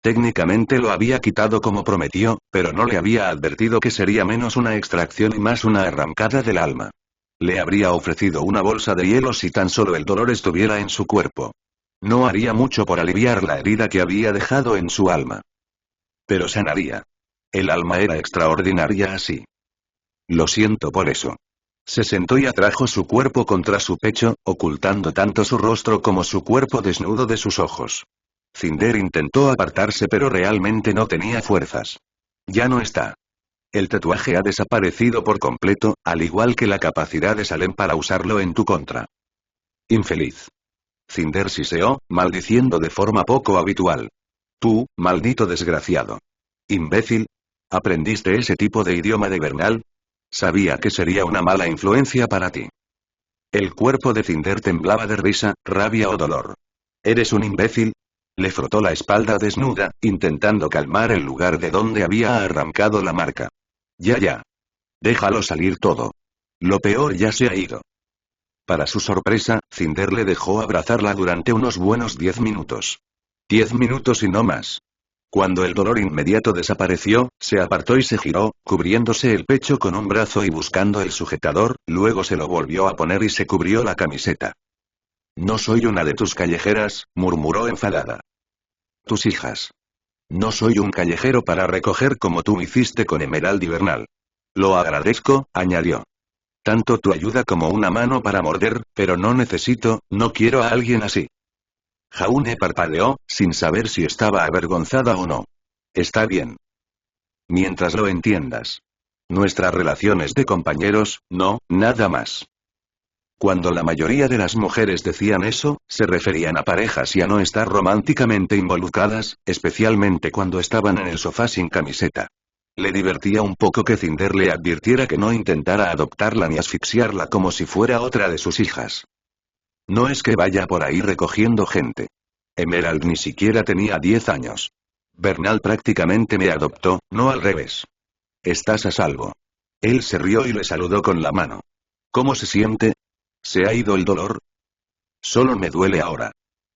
Técnicamente lo había quitado como prometió, pero no le había advertido que sería menos una extracción y más una arrancada del alma. Le habría ofrecido una bolsa de hielo si tan solo el dolor estuviera en su cuerpo. No haría mucho por aliviar la herida que había dejado en su alma. Pero sanaría. El alma era extraordinaria así. Lo siento por eso. Se sentó y atrajo su cuerpo contra su pecho, ocultando tanto su rostro como su cuerpo desnudo de sus ojos. Cinder intentó apartarse pero realmente no tenía fuerzas. Ya no está. El tatuaje ha desaparecido por completo, al igual que la capacidad de Salem para usarlo en tu contra. Infeliz. Cinder siseó, maldiciendo de forma poco habitual. Tú, maldito desgraciado. Imbécil. ¿Aprendiste ese tipo de idioma de Bernal? Sabía que sería una mala influencia para ti. El cuerpo de Cinder temblaba de risa, rabia o dolor. ¿Eres un imbécil? Le frotó la espalda desnuda, intentando calmar el lugar de donde había arrancado la marca. Ya. Déjalo salir todo. Lo peor ya se ha ido. Para su sorpresa, Cinder le dejó abrazarla durante unos buenos 10 minutos. 10 minutos y no más. Cuando el dolor inmediato desapareció, se apartó y se giró, cubriéndose el pecho con un brazo y buscando el sujetador, luego se lo volvió a poner y se cubrió la camiseta. No soy una de tus callejeras, murmuró enfadada. Tus hijas. No soy un callejero para recoger como tú hiciste con Emerald Bernal. Lo agradezco, añadió. Tanto tu ayuda como una mano para morder, pero no quiero a alguien así. Jaune parpadeó, sin saber si estaba avergonzada o no. Está bien. Mientras lo entiendas. Nuestra relación es de compañeros, no, nada más. Cuando la mayoría de las mujeres decían eso, se referían a parejas y a no estar románticamente involucradas, especialmente cuando estaban en el sofá sin camiseta. Le divertía un poco que Cinder le advirtiera que no intentara adoptarla ni asfixiarla como si fuera otra de sus hijas. No es que vaya por ahí recogiendo gente. Emerald ni siquiera tenía 10 años. Bernal prácticamente me adoptó, no al revés. Estás a salvo. Él se rió y le saludó con la mano. ¿Cómo se siente? ¿Se ha ido el dolor? Solo me duele ahora.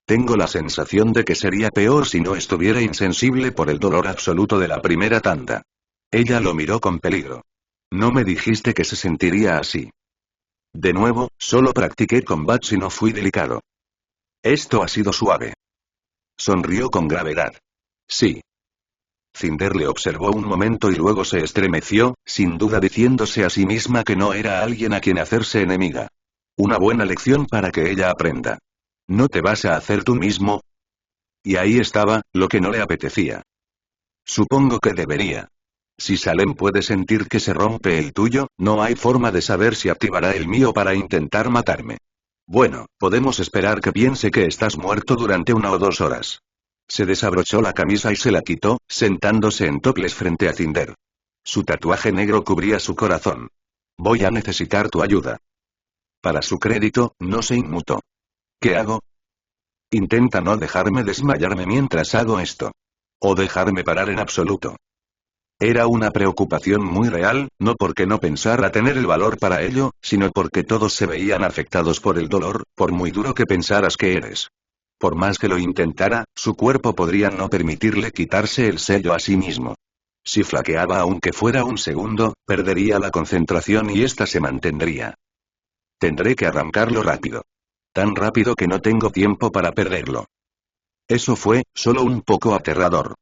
Tengo la sensación de que sería peor si no estuviera insensible por el dolor absoluto de la primera tanda. Ella lo miró con peligro. No me dijiste que se sentiría así. De nuevo, solo practiqué combats y no fui delicado. Esto ha sido suave. Sonrió con gravedad. Sí. Cinder le observó un momento y luego se estremeció, sin duda diciéndose a sí misma que no era alguien a quien hacerse enemiga. Una buena lección para que ella aprenda. ¿No te vas a hacer tú mismo? Y ahí estaba, lo que no le apetecía. Supongo que debería. Si Salem puede sentir que se rompe el tuyo, no hay forma de saber si activará el mío para intentar matarme. Bueno, podemos esperar que piense que estás muerto durante 1 o 2 horas. Se desabrochó la camisa y se la quitó, sentándose en toples frente a Cinder. Su tatuaje negro cubría su corazón. Voy a necesitar tu ayuda. Para su crédito, no se inmutó. ¿Qué hago? Intenta no dejarme desmayarme mientras hago esto. O dejarme parar en absoluto. Era una preocupación muy real, no porque no pensara tener el valor para ello, sino porque todos se veían afectados por el dolor, por muy duro que pensaras que eres. Por más que lo intentara, su cuerpo podría no permitirle quitarse el sello a sí mismo. Si flaqueaba aunque fuera un segundo, perdería la concentración y ésta se mantendría. Tendré que arrancarlo rápido. Tan rápido que no tengo tiempo para perderlo. Eso fue, solo un poco aterrador.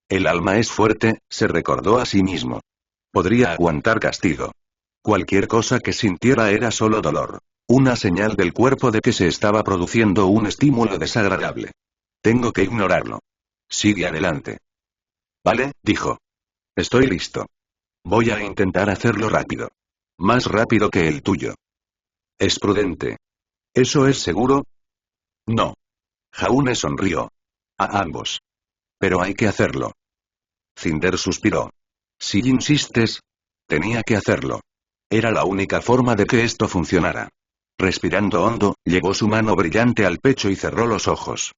El alma es fuerte, se recordó a sí mismo. Podría aguantar castigo. Cualquier cosa que sintiera era solo dolor. Una señal del cuerpo de que se estaba produciendo un estímulo desagradable. Tengo que ignorarlo. Sigue adelante. Vale, dijo. Estoy listo. Voy a intentar hacerlo rápido. Más rápido que el tuyo. Es prudente. ¿Eso es seguro? No. Jaune sonrió. A ambos. Pero hay que hacerlo. Cinder suspiró. Si insistes. Tenía que hacerlo. Era la única forma de que esto funcionara. Respirando hondo, llevó su mano brillante al pecho y cerró los ojos.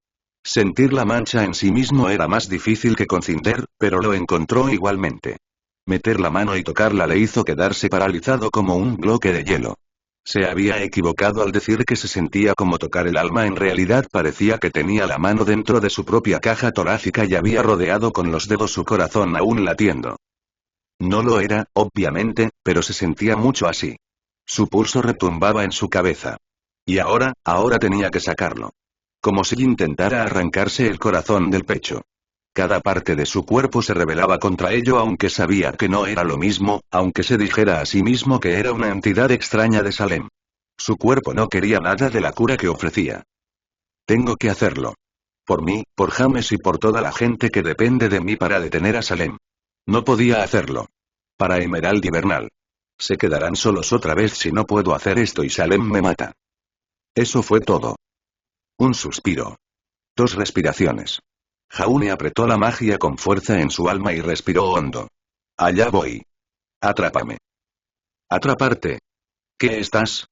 Sentir la mancha en sí mismo era más difícil que con Cinder, pero lo encontró igualmente. Meter la mano y tocarla le hizo quedarse paralizado como un bloque de hielo. Se había equivocado al decir que se sentía como tocar el alma, en realidad parecía que tenía la mano dentro de su propia caja torácica y había rodeado con los dedos su corazón aún latiendo. No lo era, obviamente, pero se sentía mucho así. Su pulso retumbaba en su cabeza. Y ahora tenía que sacarlo. Como si intentara arrancarse el corazón del pecho. Cada parte de su cuerpo se rebelaba contra ello, aunque sabía que no era lo mismo, aunque se dijera a sí mismo que era una entidad extraña de Salem. Su cuerpo no quería nada de la cura que ofrecía. Tengo que hacerlo. Por mí, por James y por toda la gente que depende de mí para detener a Salem. No podía hacerlo. Para Emerald y Bernal. Se quedarán solos otra vez si no puedo hacer esto y Salem me mata. Eso fue todo. Un suspiro. 2 respiraciones. Jaune apretó la magia con fuerza en su alma y respiró hondo. Allá voy. Atrápame. Atraparte. ¿Qué estás?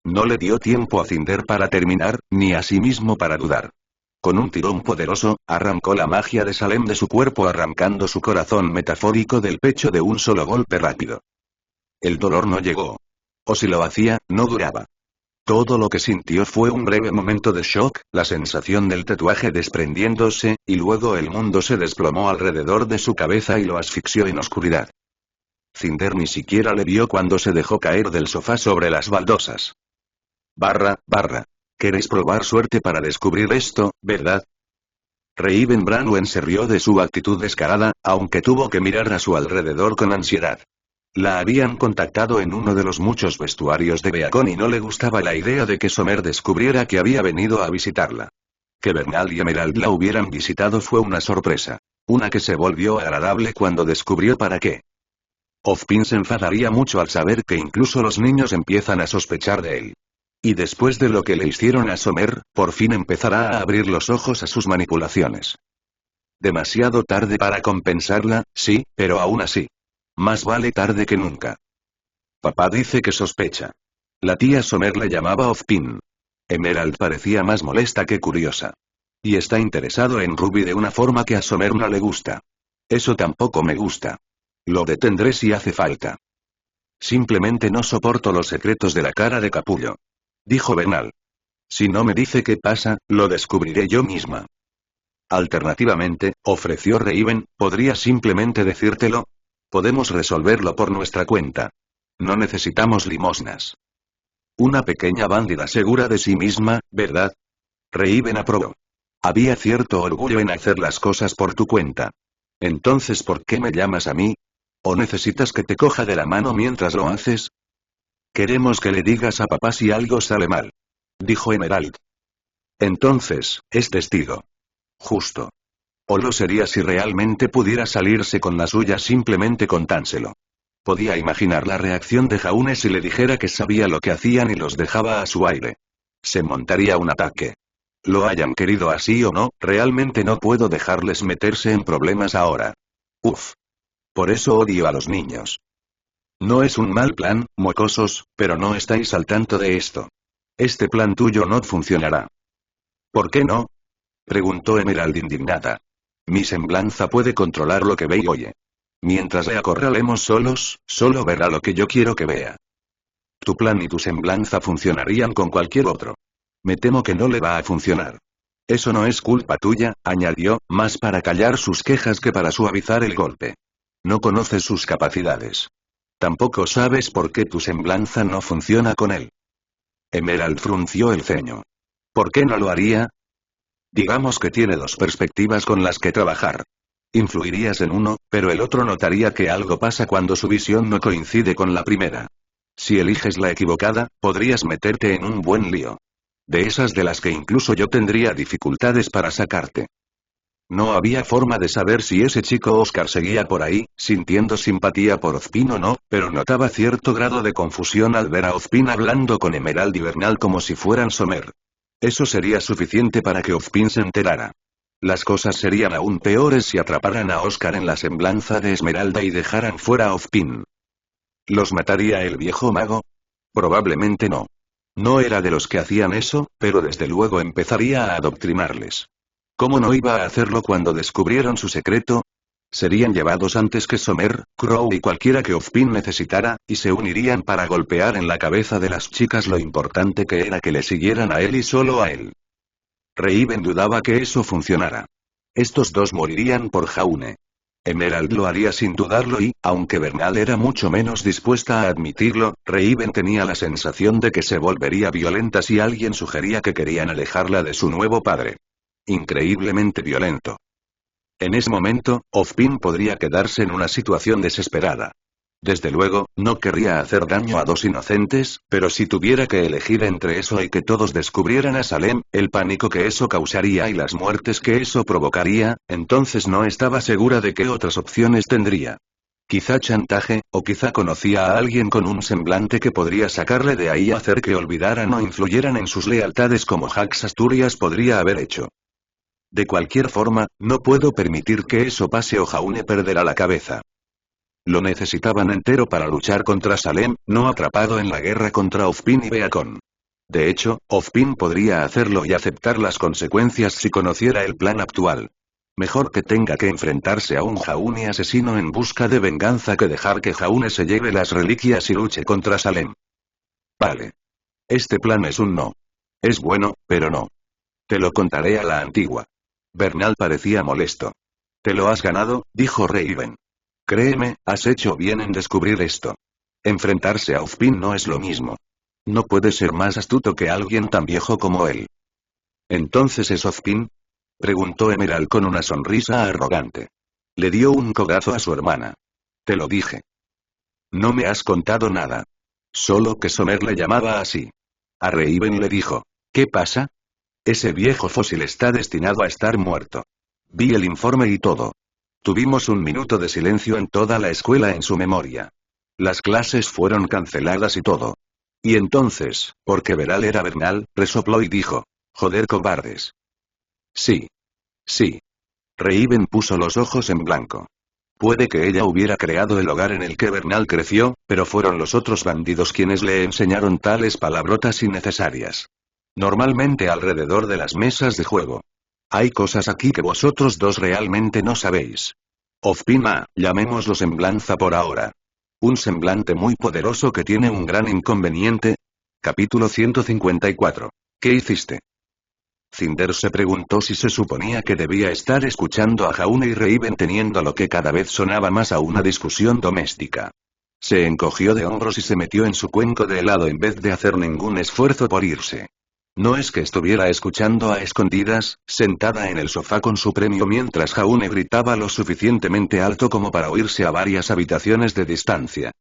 No le dio tiempo a Cinder para terminar, ni a sí mismo para dudar. Con un tirón poderoso, arrancó la magia de Salem de su cuerpo arrancando su corazón metafórico del pecho de un solo golpe rápido. El dolor no llegó. O si lo hacía, no duraba. Todo lo que sintió fue un breve momento de shock, la sensación del tatuaje desprendiéndose, y luego el mundo se desplomó alrededor de su cabeza y lo asfixió en oscuridad. Cinder ni siquiera le vio cuando se dejó caer del sofá sobre las baldosas. Barra. ¿Queréis probar suerte para descubrir esto, verdad? Raven Branwen se rió de su actitud descarada, aunque tuvo que mirar a su alrededor con ansiedad. La habían contactado en uno de los muchos vestuarios de Beacon y no le gustaba la idea de que Sommer descubriera que había venido a visitarla. Que Bernal y Emerald la hubieran visitado fue una sorpresa. Una que se volvió agradable cuando descubrió para qué. Ozpin se enfadaría mucho al saber que incluso los niños empiezan a sospechar de él. Y después de lo que le hicieron a Sommer, por fin empezará a abrir los ojos a sus manipulaciones. Demasiado tarde para compensarla, sí, pero aún así. Más vale tarde que nunca. Papá dice que sospecha. La tía Sommer le llamaba Ozpin. Emerald parecía más molesta que curiosa. Y está interesado en Ruby de una forma que a Sommer no le gusta. Eso tampoco me gusta. Lo detendré si hace falta. Simplemente no soporto los secretos de la cara de capullo. Dijo Bernal. Si no me dice qué pasa, lo descubriré yo misma. Alternativamente, ofreció Raven, ¿podría simplemente decírtelo? Podemos resolverlo por nuestra cuenta. No necesitamos limosnas. Una pequeña bandida segura de sí misma, ¿verdad? Raven aprobó. Había cierto orgullo en hacer las cosas por tu cuenta. Entonces, ¿por qué me llamas a mí? ¿O necesitas que te coja de la mano mientras lo haces? Queremos que le digas a papá si algo sale mal. Dijo Emerald. Entonces, es testigo. Justo. O lo sería si realmente pudiera salirse con la suya simplemente contánselo. Podía imaginar la reacción de Jaune si le dijera que sabía lo que hacían y los dejaba a su aire. Se montaría un ataque. Lo hayan querido así o no, realmente no puedo dejarles meterse en problemas ahora. Uf. Por eso odio a los niños. No es un mal plan, mocosos, pero no estáis al tanto de esto. Este plan tuyo no funcionará. ¿Por qué no? Preguntó Emerald indignada. Mi semblanza puede controlar lo que ve y oye. Mientras le acorralemos solos, solo verá lo que yo quiero que vea. Tu plan y tu semblanza funcionarían con cualquier otro. Me temo que no le va a funcionar. Eso no es culpa tuya, añadió, más para callar sus quejas que para suavizar el golpe. No conoces sus capacidades. Tampoco sabes por qué tu semblanza no funciona con él. Emerald frunció el ceño. ¿Por qué no lo haría? Digamos que tiene dos perspectivas con las que trabajar. Influirías en uno, pero el otro notaría que algo pasa cuando su visión no coincide con la primera. Si eliges la equivocada, podrías meterte en un buen lío. De esas de las que incluso yo tendría dificultades para sacarte. No había forma de saber si ese chico Oscar seguía por ahí, sintiendo simpatía por Ozpin o no, pero notaba cierto grado de confusión al ver a Ozpin hablando con Emerald y Bernal como si fueran Sommer. Eso sería suficiente para que Ozpin se enterara. Las cosas serían aún peores si atraparan a Oscar en la semblanza de Esmeralda y dejaran fuera a Ozpin. ¿Los mataría el viejo mago? Probablemente no. No era de los que hacían eso, pero desde luego empezaría a adoctrinarles. ¿Cómo no iba a hacerlo cuando descubrieron su secreto? Serían llevados antes que Sommer, Crow y cualquiera que Ozpin necesitara, y se unirían para golpear en la cabeza de las chicas lo importante que era que le siguieran a él y solo a él. Raven dudaba que eso funcionara. Estos dos morirían por Jaune. Emerald lo haría sin dudarlo y, aunque Bernal era mucho menos dispuesta a admitirlo, Raven tenía la sensación de que se volvería violenta si alguien sugería que querían alejarla de su nuevo padre. Increíblemente violento. En ese momento, Ozpin podría quedarse en una situación desesperada. Desde luego, no querría hacer daño a dos inocentes, pero si tuviera que elegir entre eso y que todos descubrieran a Salem, el pánico que eso causaría y las muertes que eso provocaría, entonces no estaba segura de qué otras opciones tendría. Quizá chantaje, o quizá conocía a alguien con un semblante que podría sacarle de ahí y hacer que olvidaran o influyeran en sus lealtades como Jax Asturias podría haber hecho. De cualquier forma, no puedo permitir que eso pase o Jaune perderá la cabeza. Lo necesitaban entero para luchar contra Salem, no atrapado en la guerra contra Ozpin y Beacon. De hecho, Ozpin podría hacerlo y aceptar las consecuencias si conociera el plan actual. Mejor que tenga que enfrentarse a un Jaune asesino en busca de venganza que dejar que Jaune se lleve las reliquias y luche contra Salem. Vale. Este plan es un no. Es bueno, pero no. Te lo contaré a la antigua. Bernal parecía molesto. Te lo has ganado, dijo Raven. Créeme, has hecho bien en descubrir esto. Enfrentarse a Ozpin no es lo mismo. No puede ser más astuto que alguien tan viejo como él. ¿Entonces es Ozpin? Preguntó Emerald con una sonrisa arrogante. Le dio un codazo a su hermana. Te lo dije. No me has contado nada. Solo que Somer le llamaba así. A Raven le dijo. ¿Qué pasa? Ese viejo fósil está destinado a estar muerto. Vi el informe y todo. Tuvimos un minuto de silencio en toda la escuela en su memoria. Las clases fueron canceladas y todo. Y entonces, porque Beral era Bernal, resopló y dijo. Joder cobardes. Sí. Sí. Raven puso los ojos en blanco. Puede que ella hubiera creado el hogar en el que Bernal creció, pero fueron los otros bandidos quienes le enseñaron tales palabrotas innecesarias. Normalmente alrededor de las mesas de juego. Hay cosas aquí que vosotros dos realmente no sabéis. Ozpin llamémoslo semblanza por ahora. Un semblante muy poderoso que tiene un gran inconveniente. Capítulo 154. ¿Qué hiciste? Cinder se preguntó si se suponía que debía estar escuchando a Jaune y Raven teniendo lo que cada vez sonaba más a una discusión doméstica. Se encogió de hombros y se metió en su cuenco de helado en vez de hacer ningún esfuerzo por irse. No es que estuviera escuchando a escondidas, sentada en el sofá con su premio mientras Jaune gritaba lo suficientemente alto como para oírse a varias habitaciones de distancia.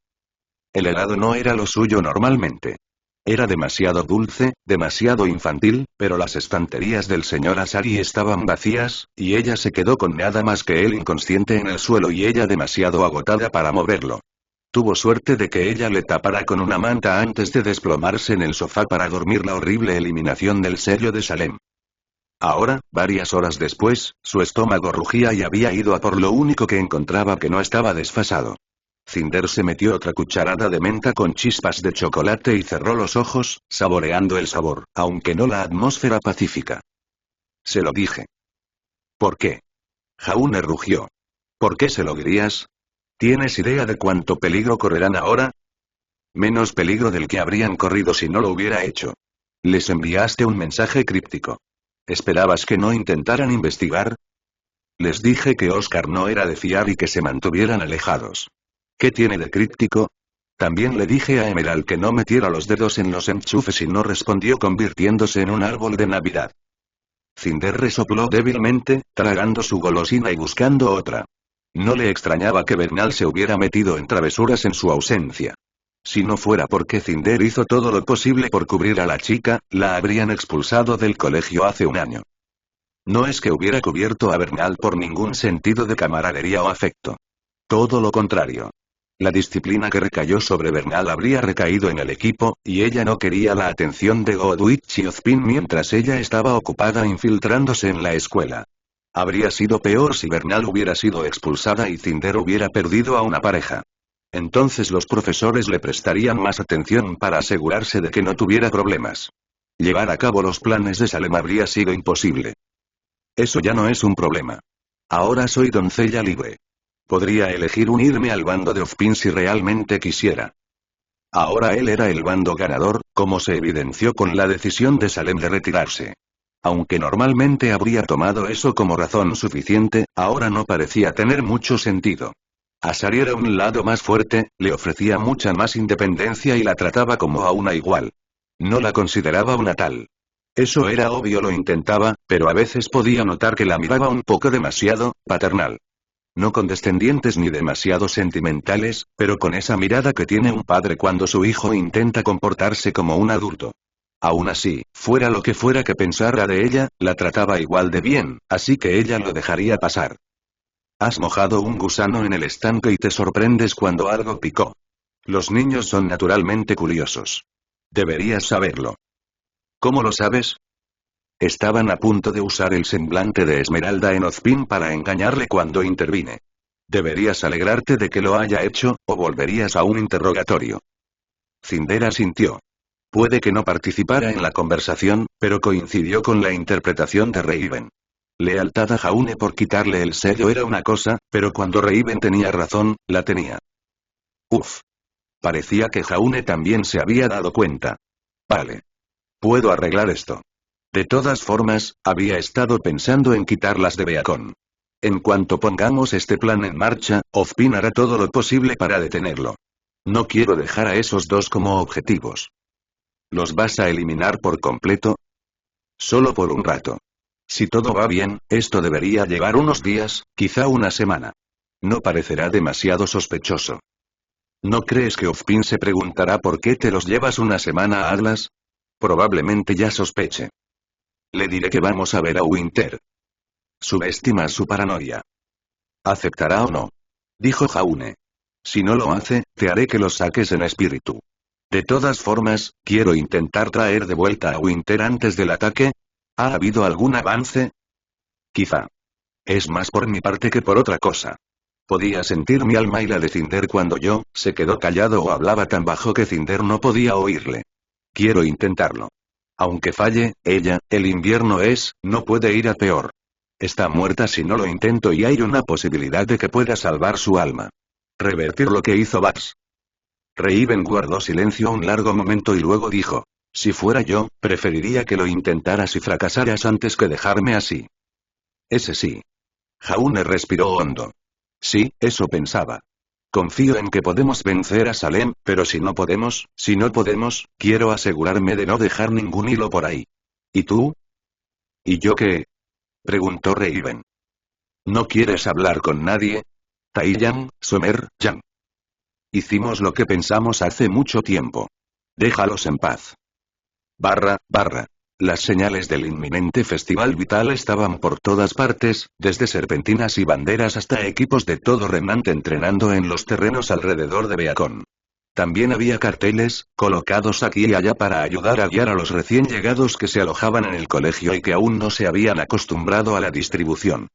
El helado no era lo suyo normalmente. Era demasiado dulce, demasiado infantil, pero las estanterías del señor Asari estaban vacías, y ella se quedó con nada más que él inconsciente en el suelo y ella demasiado agotada para moverlo. Tuvo suerte de que ella le tapara con una manta antes de desplomarse en el sofá para dormir la horrible eliminación del sello de Salem. Ahora, varias horas después, su estómago rugía y había ido a por lo único que encontraba que no estaba desfasado. Cinder se metió otra cucharada de menta con chispas de chocolate y cerró los ojos, saboreando el sabor, aunque no la atmósfera pacífica. Se lo dije. ¿Por qué? Jaune rugió. ¿Por qué se lo dirías? ¿Tienes idea de cuánto peligro correrán ahora? Menos peligro del que habrían corrido si no lo hubiera hecho. Les enviaste un mensaje críptico. ¿Esperabas que no intentaran investigar? Les dije que Oscar no era de fiar y que se mantuvieran alejados. ¿Qué tiene de críptico? También le dije a Emerald que no metiera los dedos en los enchufes y no respondió convirtiéndose en un árbol de Navidad. Cinder resopló débilmente, tragando su golosina y buscando otra. No le extrañaba que Bernal se hubiera metido en travesuras en su ausencia. Si no fuera porque Cinder hizo todo lo posible por cubrir a la chica, la habrían expulsado del colegio hace un año. No es que hubiera cubierto a Bernal por ningún sentido de camaradería o afecto. Todo lo contrario. La disciplina que recayó sobre Bernal habría recaído en el equipo, y ella no quería la atención de Godwich y Ozpin mientras ella estaba ocupada infiltrándose en la escuela. Habría sido peor si Bernal hubiera sido expulsada y Cinder hubiera perdido a una pareja. Entonces los profesores le prestarían más atención para asegurarse de que no tuviera problemas. Llevar a cabo los planes de Salem habría sido imposible. Eso ya no es un problema. Ahora soy doncella libre. Podría elegir unirme al bando de Ozpin si realmente quisiera. Ahora él era el bando ganador, como se evidenció con la decisión de Salem de retirarse. Aunque normalmente habría tomado eso como razón suficiente, ahora no parecía tener mucho sentido. Asari era un lado más fuerte, le ofrecía mucha más independencia y la trataba como a una igual. No la consideraba una tal. Eso era obvio, lo intentaba, pero a veces podía notar que la miraba un poco demasiado paternal. No condescendientes ni demasiado sentimentales, pero con esa mirada que tiene un padre cuando su hijo intenta comportarse como un adulto. Aún así, fuera lo que fuera que pensara de ella, la trataba igual de bien, así que ella lo dejaría pasar. Has mojado un gusano en el estanque y te sorprendes cuando algo picó. Los niños son naturalmente curiosos. Deberías saberlo. ¿Cómo lo sabes? Estaban a punto de usar el semblante de Esmeralda en Ozpin para engañarle cuando intervine. Deberías alegrarte de que lo haya hecho, o volverías a un interrogatorio. Cinder asintió. Puede que no participara en la conversación, pero coincidió con la interpretación de Raven. Lealtad a Jaune por quitarle el sello era una cosa, pero cuando Raven tenía razón, la tenía. Uf. Parecía que Jaune también se había dado cuenta. Vale. Puedo arreglar esto. De todas formas, había estado pensando en quitarlas de Beacon. En cuanto pongamos este plan en marcha, Ozpin hará todo lo posible para detenerlo. No quiero dejar a esos dos como objetivos. ¿Los vas a eliminar por completo? Solo por un rato. Si todo va bien, esto debería llevar unos días, quizá una semana. No parecerá demasiado sospechoso. ¿No crees que Ozpin se preguntará por qué te los llevas una semana a Atlas? Probablemente ya sospeche. Le diré que vamos a ver a Winter. Subestimas su paranoia. ¿Aceptará o no? Dijo Jaune. Si no lo hace, te haré que los saques en espíritu. De todas formas, quiero intentar traer de vuelta a Winter antes del ataque. ¿Ha habido algún avance? Quizá. Es más por mi parte que por otra cosa. Podía sentir mi alma y la de Cinder cuando se quedó callado o hablaba tan bajo que Cinder no podía oírle. Quiero intentarlo. Aunque falle, el invierno no puede ir a peor. Está muerta si no lo intento y hay una posibilidad de que pueda salvar su alma. Revertir lo que hizo Babs. Raven guardó silencio un largo momento y luego dijo. Si fuera yo, preferiría que lo intentaras y fracasaras antes que dejarme así. Ese sí. Jaune respiró hondo. Sí, eso pensaba. Confío en que podemos vencer a Salem, pero si no podemos, quiero asegurarme de no dejar ningún hilo por ahí. ¿Y tú? ¿Y yo qué? Preguntó Raven. ¿No quieres hablar con nadie? Taiyang, Somer, Yang. Hicimos lo que pensamos hace mucho tiempo. Déjalos en paz. Barra. Las señales del inminente festival vital estaban por todas partes, desde serpentinas y banderas hasta equipos de todo Remnant entrenando en los terrenos alrededor de Beacon. También había carteles, colocados aquí y allá para ayudar a guiar a los recién llegados que se alojaban en el colegio y que aún no se habían acostumbrado a la distribución.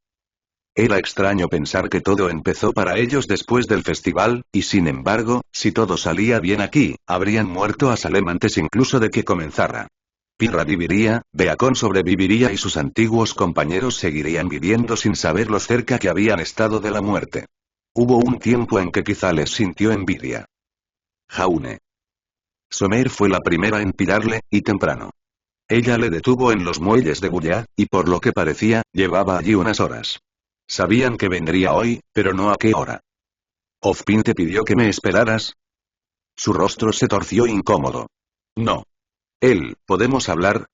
Era extraño pensar que todo empezó para ellos después del festival, y sin embargo, si todo salía bien aquí, habrían muerto a Salem antes incluso de que comenzara. Pirra viviría, Beacon sobreviviría y sus antiguos compañeros seguirían viviendo sin saber lo cerca que habían estado de la muerte. Hubo un tiempo en que quizá les sintió envidia. Jaune. Somer fue la primera en pillarle, y temprano. Ella le detuvo en los muelles de Bulla, y por lo que parecía, llevaba allí unas horas. Sabían que vendría hoy, pero no a qué hora. ¿Ozpin te pidió que me esperaras? Su rostro se torció incómodo. No. ¿Podemos hablar?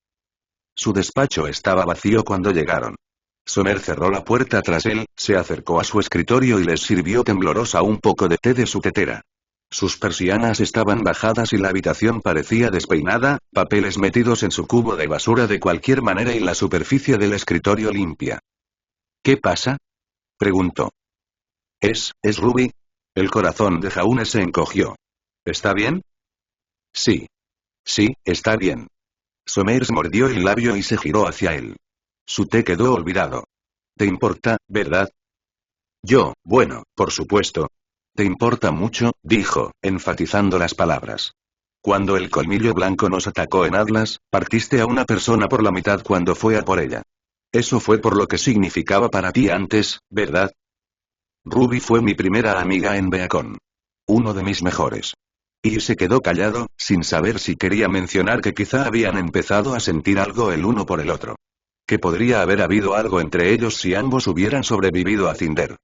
Su despacho estaba vacío cuando llegaron. Somer cerró la puerta tras él, se acercó a su escritorio y les sirvió temblorosa un poco de té de su tetera. Sus persianas estaban bajadas y la habitación parecía despeinada, papeles metidos en su cubo de basura de cualquier manera y la superficie del escritorio limpia. ¿Qué pasa? Preguntó. ¿Es Ruby? El corazón de Jaune se encogió. ¿Está bien? Sí. Sí, está bien. Somers mordió el labio y se giró hacia él. Su té quedó olvidado. ¿Te importa, verdad? Bueno, por supuesto. ¿Te importa mucho? Dijo, enfatizando las palabras. Cuando el colmillo blanco nos atacó en Atlas, partiste a una persona por la mitad cuando fue a por ella. Eso fue por lo que significaba para ti antes, ¿verdad? Ruby fue mi primera amiga en Beacon. Uno de mis mejores. Y se quedó callado, sin saber si quería mencionar que quizá habían empezado a sentir algo el uno por el otro. Que podría haber habido algo entre ellos si ambos hubieran sobrevivido a Cinder.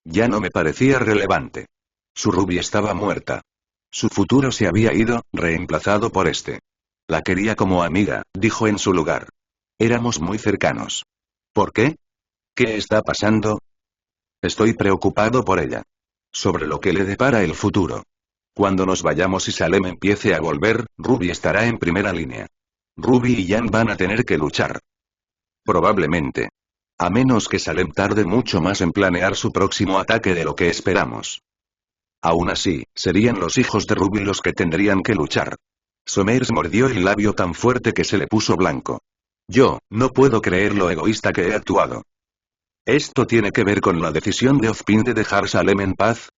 Ya no me parecía relevante. Su Ruby estaba muerta. Su futuro se había ido, reemplazado por este. La quería como amiga, dijo en su lugar. Éramos muy cercanos. ¿Por qué? ¿Qué está pasando? Estoy preocupado por ella. Sobre lo que le depara el futuro. Cuando nos vayamos y Salem empiece a volver, Ruby estará en primera línea. Ruby y Jan van a tener que luchar. Probablemente. A menos que Salem tarde mucho más en planear su próximo ataque de lo que esperamos. Aún así, serían los hijos de Ruby los que tendrían que luchar. Somers mordió el labio tan fuerte que se le puso blanco. No puedo creer lo egoísta que he actuado. ¿Esto tiene que ver con la decisión de Ozpin de dejar Salem en paz?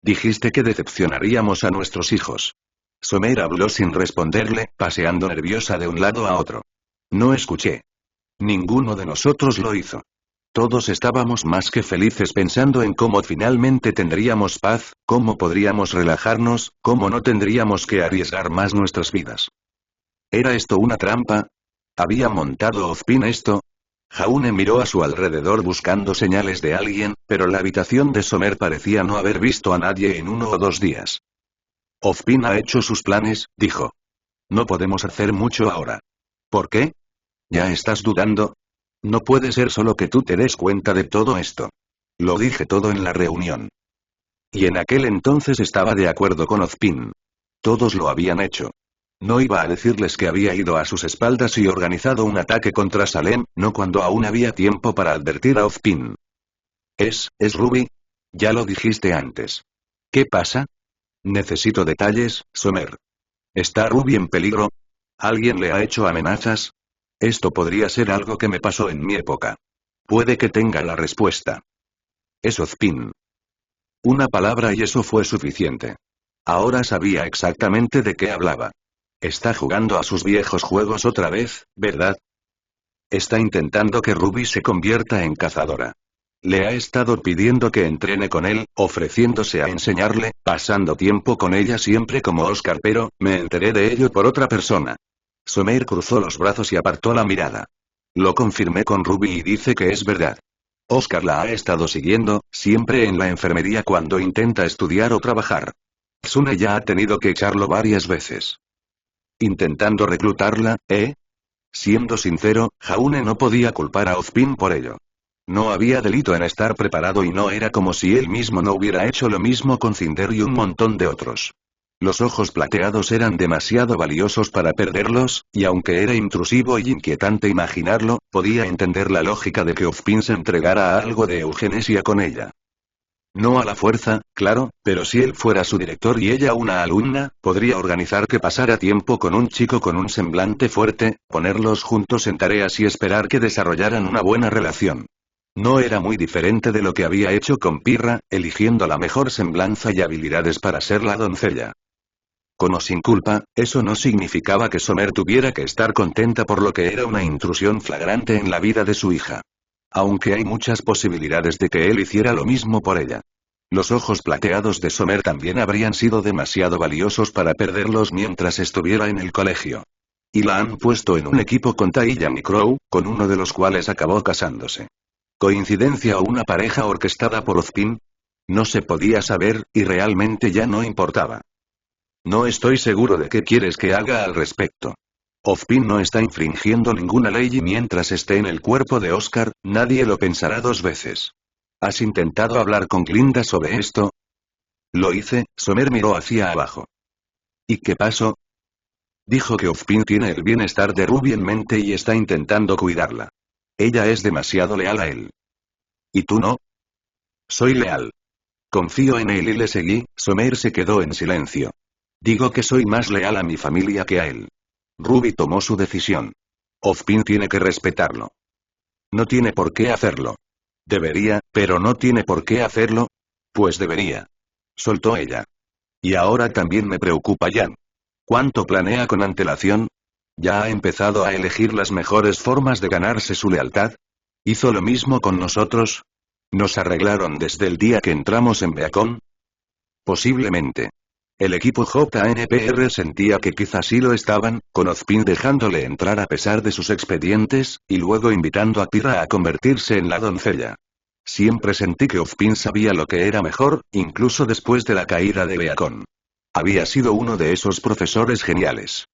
Dijiste que decepcionaríamos a nuestros hijos. Somer habló sin responderle, paseando nerviosa de un lado a otro. No escuché. Ninguno de nosotros lo hizo. Todos estábamos más que felices pensando en cómo finalmente tendríamos paz, cómo podríamos relajarnos, cómo no tendríamos que arriesgar más nuestras vidas. ¿Era esto una trampa? ¿Había montado Ozpin esto? Jaune miró a su alrededor buscando señales de alguien, pero la habitación de Somer parecía no haber visto a nadie en 1 o 2 días. Ozpin ha hecho sus planes, dijo. No podemos hacer mucho ahora. ¿Por qué? ¿Ya estás dudando? No puede ser solo que tú te des cuenta de todo esto. Lo dije todo en la reunión. Y en aquel entonces estaba de acuerdo con Ozpin. Todos lo habían hecho. No iba a decirles que había ido a sus espaldas y organizado un ataque contra Salem, no cuando aún había tiempo para advertir a Ozpin. ¿Es Ruby? Ya lo dijiste antes. ¿Qué pasa? Necesito detalles, Somer. ¿Está Ruby en peligro? ¿Alguien le ha hecho amenazas? Esto podría ser algo que me pasó en mi época. Puede que tenga la respuesta. Es Ozpin. Una palabra y eso fue suficiente. Ahora sabía exactamente de qué hablaba. Está jugando a sus viejos juegos otra vez, ¿verdad? Está intentando que Ruby se convierta en cazadora. Le ha estado pidiendo que entrene con él, ofreciéndose a enseñarle, pasando tiempo con ella siempre como Oscar, pero me enteré de ello por otra persona. Somer cruzó los brazos y apartó la mirada. Lo confirmé con Ruby y dice que es verdad. Oscar la ha estado siguiendo, siempre en la enfermería cuando intenta estudiar o trabajar. Sune ya ha tenido que echarlo varias veces. Intentando reclutarla, ¿eh? Siendo sincero, Jaune no podía culpar a Ozpin por ello. No había delito en estar preparado y no era como si él mismo no hubiera hecho lo mismo con Cinder y un montón de otros. Los ojos plateados eran demasiado valiosos para perderlos, y aunque era intrusivo y inquietante imaginarlo, podía entender la lógica de que Ozpin se entregara a algo de eugenesia con ella. No a la fuerza, claro, pero si él fuera su director y ella una alumna, podría organizar que pasara tiempo con un chico con un semblante fuerte, ponerlos juntos en tareas y esperar que desarrollaran una buena relación. No era muy diferente de lo que había hecho con Pirra, eligiendo la mejor semblanza y habilidades para ser la doncella. Con o sin culpa, eso no significaba que Somer tuviera que estar contenta por lo que era una intrusión flagrante en la vida de su hija. Aunque hay muchas posibilidades de que él hiciera lo mismo por ella. Los ojos plateados de Somer también habrían sido demasiado valiosos para perderlos mientras estuviera en el colegio. Y la han puesto en un equipo con Taiyang y Crow, con uno de los cuales acabó casándose. ¿Coincidencia o una pareja orquestada por Ozpin? No se podía saber, y realmente ya no importaba. No estoy seguro de qué quieres que haga al respecto. Ozpin no está infringiendo ninguna ley y mientras esté en el cuerpo de Oscar, nadie lo pensará 2 veces. ¿Has intentado hablar con Glinda sobre esto? Lo hice, Somer miró hacia abajo. ¿Y qué pasó? Dijo que Ozpin tiene el bienestar de Ruby en mente y está intentando cuidarla. Ella es demasiado leal a él. ¿Y tú no? Soy leal. Confío en él y le seguí. Somer se quedó en silencio. Digo que soy más leal a mi familia que a él. Ruby tomó su decisión. Ozpin tiene que respetarlo. No tiene por qué hacerlo. Debería, pero no tiene por qué hacerlo. Pues debería. Soltó ella. Y ahora también me preocupa Yan. ¿Cuánto planea con antelación? ¿Ya ha empezado a elegir las mejores formas de ganarse su lealtad? ¿Hizo lo mismo con nosotros? ¿Nos arreglaron desde el día que entramos en Beacon? Posiblemente. El equipo JNPR sentía que quizás sí lo estaban, con Ozpin dejándole entrar a pesar de sus expedientes, y luego invitando a Pirra a convertirse en la doncella. Siempre sentí que Ozpin sabía lo que era mejor, incluso después de la caída de Beacon. Había sido uno de esos profesores geniales.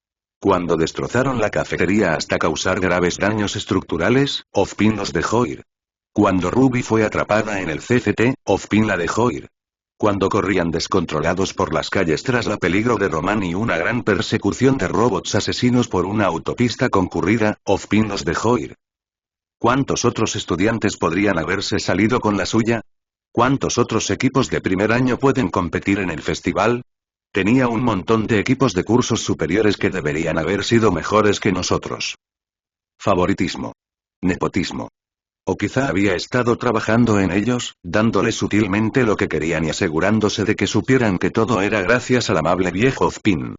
Cuando destrozaron la cafetería hasta causar graves daños estructurales, Ozpin los dejó ir. Cuando Ruby fue atrapada en el CCT, Ozpin la dejó ir. Cuando corrían descontrolados por las calles tras la peligro de Roman y una gran persecución de robots asesinos por una autopista concurrida, Ozpin los dejó ir. ¿Cuántos otros estudiantes podrían haberse salido con la suya? ¿Cuántos otros equipos de primer año pueden competir en el festival? Tenía un montón de equipos de cursos superiores que deberían haber sido mejores que nosotros. Favoritismo. Nepotismo. O quizá había estado trabajando en ellos, dándoles sutilmente lo que querían y asegurándose de que supieran que todo era gracias al amable viejo Ozpin.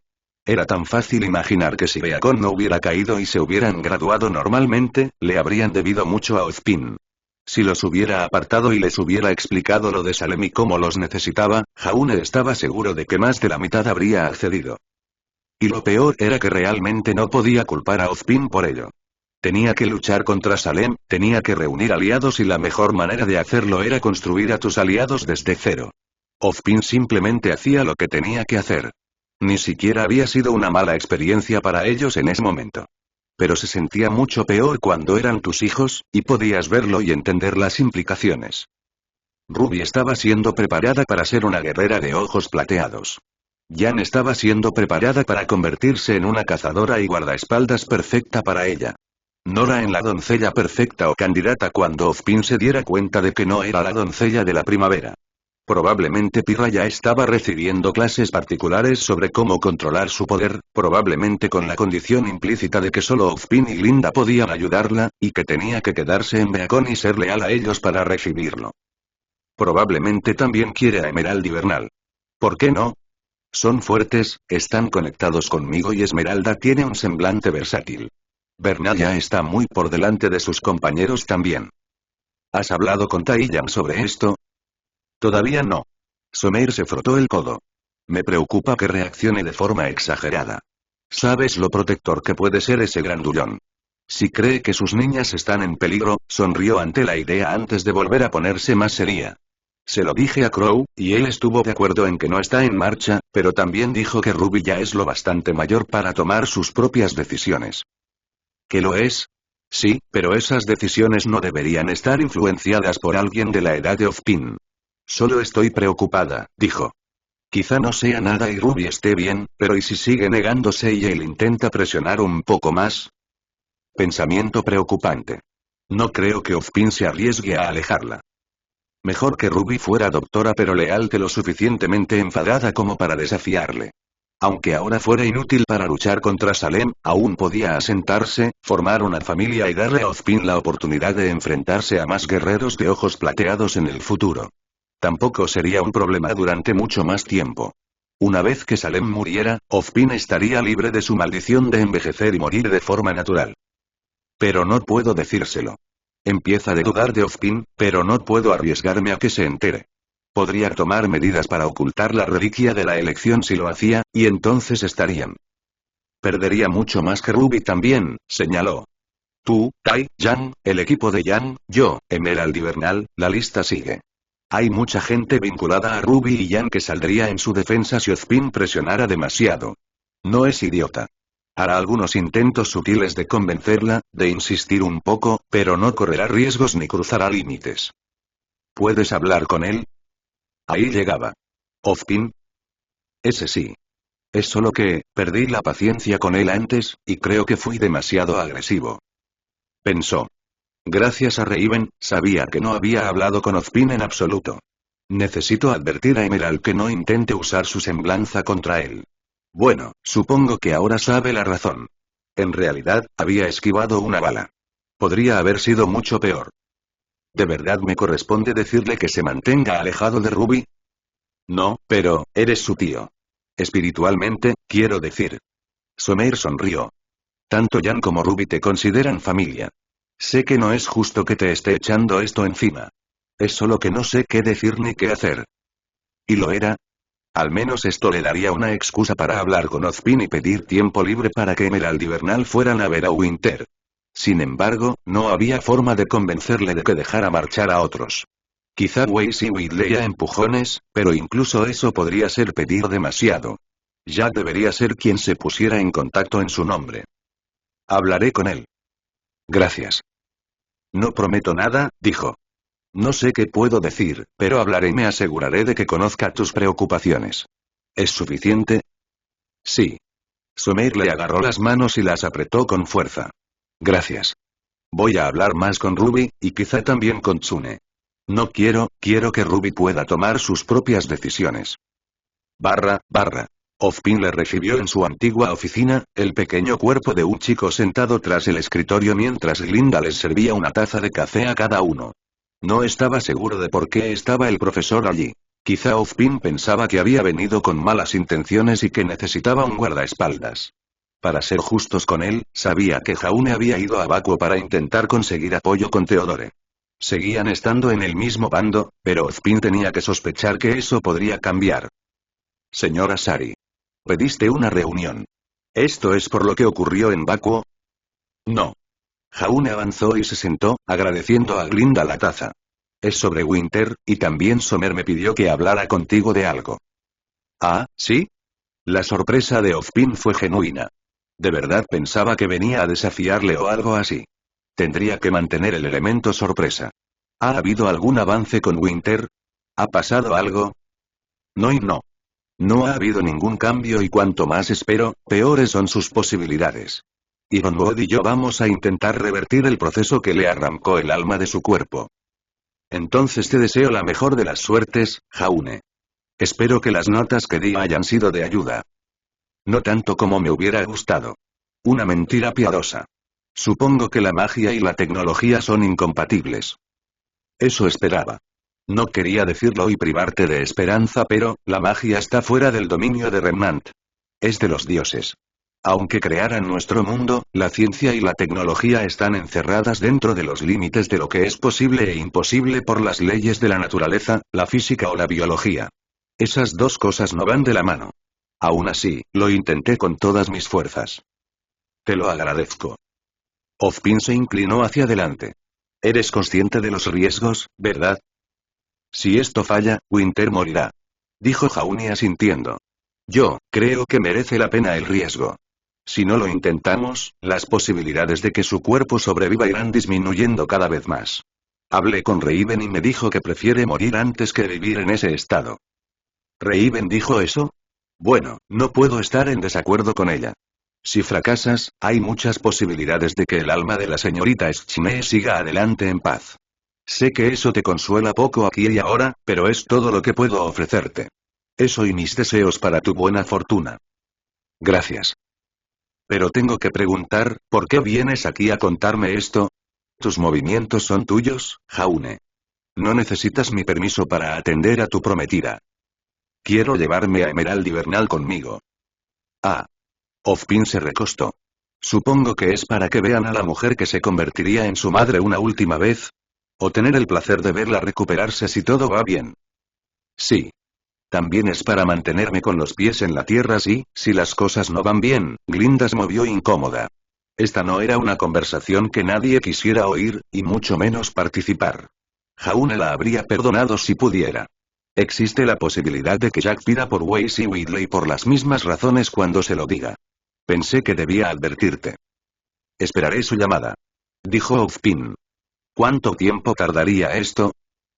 Era tan fácil imaginar que si Beacon no hubiera caído y se hubieran graduado normalmente, le habrían debido mucho a Ozpin. Si los hubiera apartado y les hubiera explicado lo de Salem y cómo los necesitaba, Jaune estaba seguro de que más de la mitad habría accedido. Y lo peor era que realmente no podía culpar a Ozpin por ello. Tenía que luchar contra Salem, tenía que reunir aliados y la mejor manera de hacerlo era construir a tus aliados desde cero. Ozpin simplemente hacía lo que tenía que hacer. Ni siquiera había sido una mala experiencia para ellos en ese momento. Pero se sentía mucho peor cuando eran tus hijos, y podías verlo y entender las implicaciones. Ruby estaba siendo preparada para ser una guerrera de ojos plateados. Jan estaba siendo preparada para convertirse en una cazadora y guardaespaldas perfecta para ella. Nora en la doncella perfecta o candidata cuando Ozpin se diera cuenta de que no era la doncella de la primavera. Probablemente Pirra ya estaba recibiendo clases particulares sobre cómo controlar su poder, probablemente con la condición implícita de que solo Ozpin y Glinda podían ayudarla, y que tenía que quedarse en Beacon y ser leal a ellos para recibirlo. Probablemente también quiere a Emerald y Bernal. ¿Por qué no? Son fuertes, están conectados conmigo y Esmeralda tiene un semblante versátil. Bernal ya está muy por delante de sus compañeros también. ¿Has hablado con Taiyang sobre esto? Todavía no. Somer se frotó el codo. Me preocupa que reaccione de forma exagerada. ¿Sabes lo protector que puede ser ese grandullón? Si cree que sus niñas están en peligro, sonrió ante la idea antes de volver a ponerse más seria. Se lo dije a Crow, y él estuvo de acuerdo en que no está en marcha, pero también dijo que Ruby ya es lo bastante mayor para tomar sus propias decisiones. ¿Que lo es? Sí, pero esas decisiones no deberían estar influenciadas por alguien de la edad de Ozpin. Solo estoy preocupada, dijo. Quizá no sea nada y Ruby esté bien, pero ¿y si sigue negándose y él intenta presionar un poco más? Pensamiento preocupante. No creo que Ozpin se arriesgue a alejarla. Mejor que Ruby fuera doctora pero leal que lo suficientemente enfadada como para desafiarle. Aunque ahora fuera inútil para luchar contra Salem, aún podía asentarse, formar una familia y darle a Ozpin la oportunidad de enfrentarse a más guerreros de ojos plateados en el futuro. Tampoco sería un problema durante mucho más tiempo. Una vez que Salem muriera, Ozpin estaría libre de su maldición de envejecer y morir de forma natural. Pero no puedo decírselo. Empieza de dudar de Ozpin, pero no puedo arriesgarme a que se entere. Podría tomar medidas para ocultar la reliquia de la elección si lo hacía, y entonces estarían. Perdería mucho más que Ruby también, señaló. Tú, Tai, Jan, el equipo de Jan, yo, Emerald y Bernal, la lista sigue. Hay mucha gente vinculada a Ruby y Jan que saldría en su defensa si Ozpin presionara demasiado. No es idiota. Hará algunos intentos sutiles de convencerla, de insistir un poco, pero no correrá riesgos ni cruzará límites. ¿Puedes hablar con él? Ahí llegaba. ¿Ozpin? Ese sí. Es solo que, perdí la paciencia con él antes, y creo que fui demasiado agresivo. Pensó. Gracias a Raven, sabía que no había hablado con Ozpin en absoluto. Necesito advertir a Emerald que no intente usar su semblanza contra él. Bueno, supongo que ahora sabe la razón. En realidad, había esquivado una bala. Podría haber sido mucho peor. ¿De verdad me corresponde decirle que se mantenga alejado de Ruby? No, pero, eres su tío. Espiritualmente, quiero decir. Somer sonrió. Tanto Jan como Ruby te consideran familia. Sé que no es justo que te esté echando esto encima. Es solo que no sé qué decir ni qué hacer. ¿Y lo era? Al menos esto le daría una excusa para hablar con Ozpin y pedir tiempo libre para que Emerald y Bernal fueran a ver a Winter. Sin embargo, no había forma de convencerle de que dejara marchar a otros. Quizá Weiss y Whitley a empujones, pero incluso eso podría ser pedir demasiado. Jack debería ser quien se pusiera en contacto en su nombre. Hablaré con él. Gracias. No prometo nada, dijo. No sé qué puedo decir, pero hablaré y me aseguraré de que conozca tus preocupaciones. ¿Es suficiente? Sí. Somer le agarró las manos y las apretó con fuerza. Gracias. Voy a hablar más con Ruby, y quizá también con Tsune. No quiero que Ruby pueda tomar sus propias decisiones. ___. Ozpin le recibió en su antigua oficina, el pequeño cuerpo de un chico sentado tras el escritorio mientras Glinda les servía una taza de café a cada uno. No estaba seguro de por qué estaba el profesor allí. Quizá Ozpin pensaba que había venido con malas intenciones y que necesitaba un guardaespaldas. Para ser justos con él, sabía que Jaune había ido a Bakuo para intentar conseguir apoyo con Theodore. Seguían estando en el mismo bando, pero Ozpin tenía que sospechar que eso podría cambiar. Señora Sari. Pediste una reunión. ¿Esto es por lo que ocurrió en Bakuo? No. Jaune avanzó y se sentó, agradeciendo a Glinda la taza. Es sobre Winter, y también Somer me pidió que hablara contigo de algo. Ah, ¿sí? La sorpresa de Ozpin fue genuina. De verdad pensaba que venía a desafiarle o algo así. Tendría que mantener el elemento sorpresa. ¿Ha habido algún avance con Winter? ¿Ha pasado algo? No y no. No ha habido ningún cambio y cuanto más espero, peores son sus posibilidades. Ironwood y yo vamos a intentar revertir el proceso que le arrancó el alma de su cuerpo. Entonces te deseo la mejor de las suertes, Jaune. Espero que las notas que di hayan sido de ayuda. No tanto como me hubiera gustado. Una mentira piadosa. Supongo que la magia y la tecnología son incompatibles. Eso esperaba. No quería decirlo y privarte de esperanza, pero, la magia está fuera del dominio de Remnant. Es de los dioses. Aunque crearan nuestro mundo, la ciencia y la tecnología están encerradas dentro de los límites de lo que es posible e imposible por las leyes de la naturaleza, la física o la biología. Esas dos cosas no van de la mano. Aún así, lo intenté con todas mis fuerzas. Te lo agradezco. Ozpin se inclinó hacia adelante. Eres consciente de los riesgos, ¿verdad? Si esto falla, Winter morirá. Dijo Jaune asintiendo. Yo, creo que merece la pena el riesgo. Si no lo intentamos, las posibilidades de que su cuerpo sobreviva irán disminuyendo cada vez más. Hablé con Reiben y me dijo que prefiere morir antes que vivir en ese estado. ¿Reiben dijo eso? Bueno, no puedo estar en desacuerdo con ella. Si fracasas, hay muchas posibilidades de que el alma de la señorita Schine siga adelante en paz. Sé que eso te consuela poco aquí y ahora, pero es todo lo que puedo ofrecerte. Eso y mis deseos para tu buena fortuna. Gracias. Pero tengo que preguntar, ¿por qué vienes aquí a contarme esto? Tus movimientos son tuyos, Jaune. No necesitas mi permiso para atender a tu prometida. Quiero llevarme a Emerald Hibernal conmigo. Ah. Ozpin se recostó. Supongo que es para que vean a la mujer que se convertiría en su madre una última vez. O tener el placer de verla recuperarse si todo va bien. Sí. También es para mantenerme con los pies en la tierra si las cosas no van bien. Glinda se movió incómoda. Esta no era una conversación que nadie quisiera oír, y mucho menos participar. Jaune la habría perdonado si pudiera. Existe la posibilidad de que Jack pida por Weiss y Whitley por las mismas razones cuando se lo diga. Pensé que debía advertirte. Esperaré su llamada. Dijo Ozpin. ¿Cuánto tiempo tardaría esto?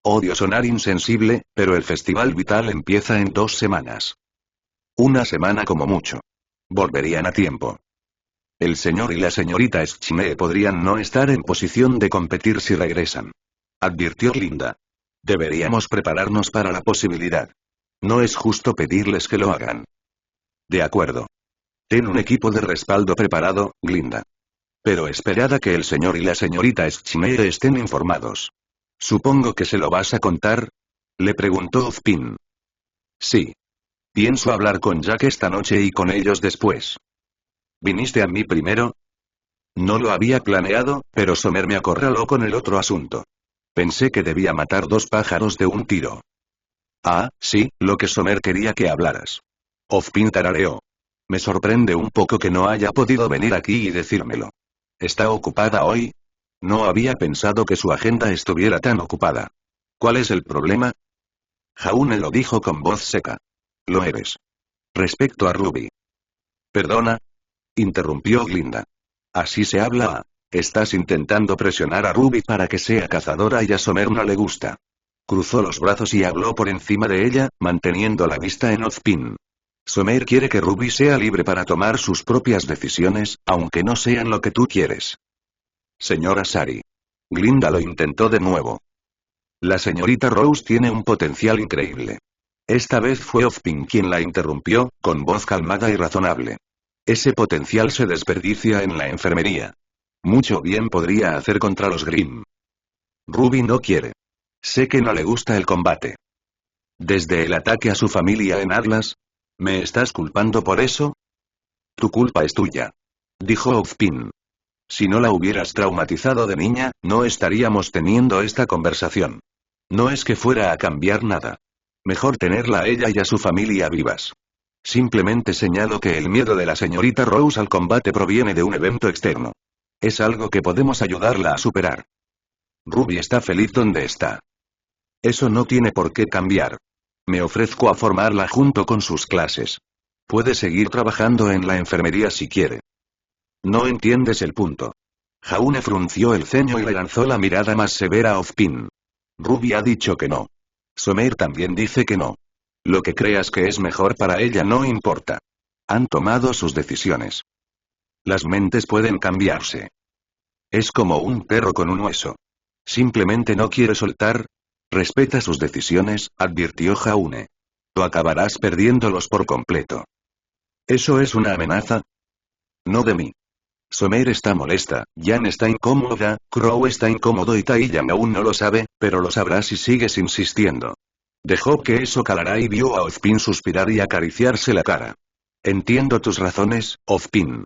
Odio sonar insensible, pero el festival vital empieza en 2 semanas. Una semana como mucho. Volverían a tiempo. El señor y la señorita Schine podrían no estar en posición de competir si regresan. Advirtió Glinda. Deberíamos prepararnos para la posibilidad. No es justo pedirles que lo hagan. De acuerdo. Ten un equipo de respaldo preparado, Glinda. Pero esperad a que el señor y la señorita Schine estén informados. ¿Supongo que se lo vas a contar? Le preguntó Ozpin. Sí. Pienso hablar con Jack esta noche y con ellos después. ¿Viniste a mí primero? No lo había planeado, pero Somer me acorraló con el otro asunto. Pensé que debía matar 2 pájaros de un tiro. Ah, sí, lo que Somer quería que hablaras. Ozpin tarareó. Me sorprende un poco que no haya podido venir aquí y decírmelo. ¿Está ocupada hoy? No había pensado que su agenda estuviera tan ocupada. ¿Cuál es el problema? Jaune lo dijo con voz seca. Lo eres. Respecto a Ruby. ¿Perdona? Interrumpió Glinda. Así se habla. Estás intentando presionar a Ruby para que sea cazadora y a Somer no le gusta. Cruzó los brazos y habló por encima de ella, manteniendo la vista en Ozpin. Somer quiere que Ruby sea libre para tomar sus propias decisiones, aunque no sean lo que tú quieres. Señora Sari. Glinda lo intentó de nuevo. La señorita Rose tiene un potencial increíble. Esta vez fue Ozpin quien la interrumpió, con voz calmada y razonable. Ese potencial se desperdicia en la enfermería. Mucho bien podría hacer contra los Grimm. Ruby no quiere. Sé que no le gusta el combate. Desde el ataque a su familia en Atlas. ¿Me estás culpando por eso? Tu culpa es tuya. Dijo Ozpin. Si no la hubieras traumatizado de niña, no estaríamos teniendo esta conversación. No es que fuera a cambiar nada. Mejor tenerla a ella y a su familia vivas. Simplemente señalo que el miedo de la señorita Rose al combate proviene de un evento externo. Es algo que podemos ayudarla a superar. Ruby está feliz donde está. Eso no tiene por qué cambiar. Me ofrezco a formarla junto con sus clases. Puede seguir trabajando en la enfermería si quiere. No entiendes el punto. Jaune frunció el ceño y le lanzó la mirada más severa a Ozpin. Ruby ha dicho que no. Somer también dice que no. Lo que creas que es mejor para ella no importa. Han tomado sus decisiones. Las mentes pueden cambiarse. Es como un perro con un hueso. Simplemente no quiere soltar. Respeta sus decisiones, advirtió Jaune. O acabarás perdiéndolos por completo. ¿Eso es una amenaza? No de mí. Somer está molesta, Jan está incómoda, Crow está incómodo y Taiyang aún no lo sabe, pero lo sabrá si sigues insistiendo. Dejó que eso calara y vio a Ozpin suspirar y acariciarse la cara. Entiendo tus razones, Ozpin.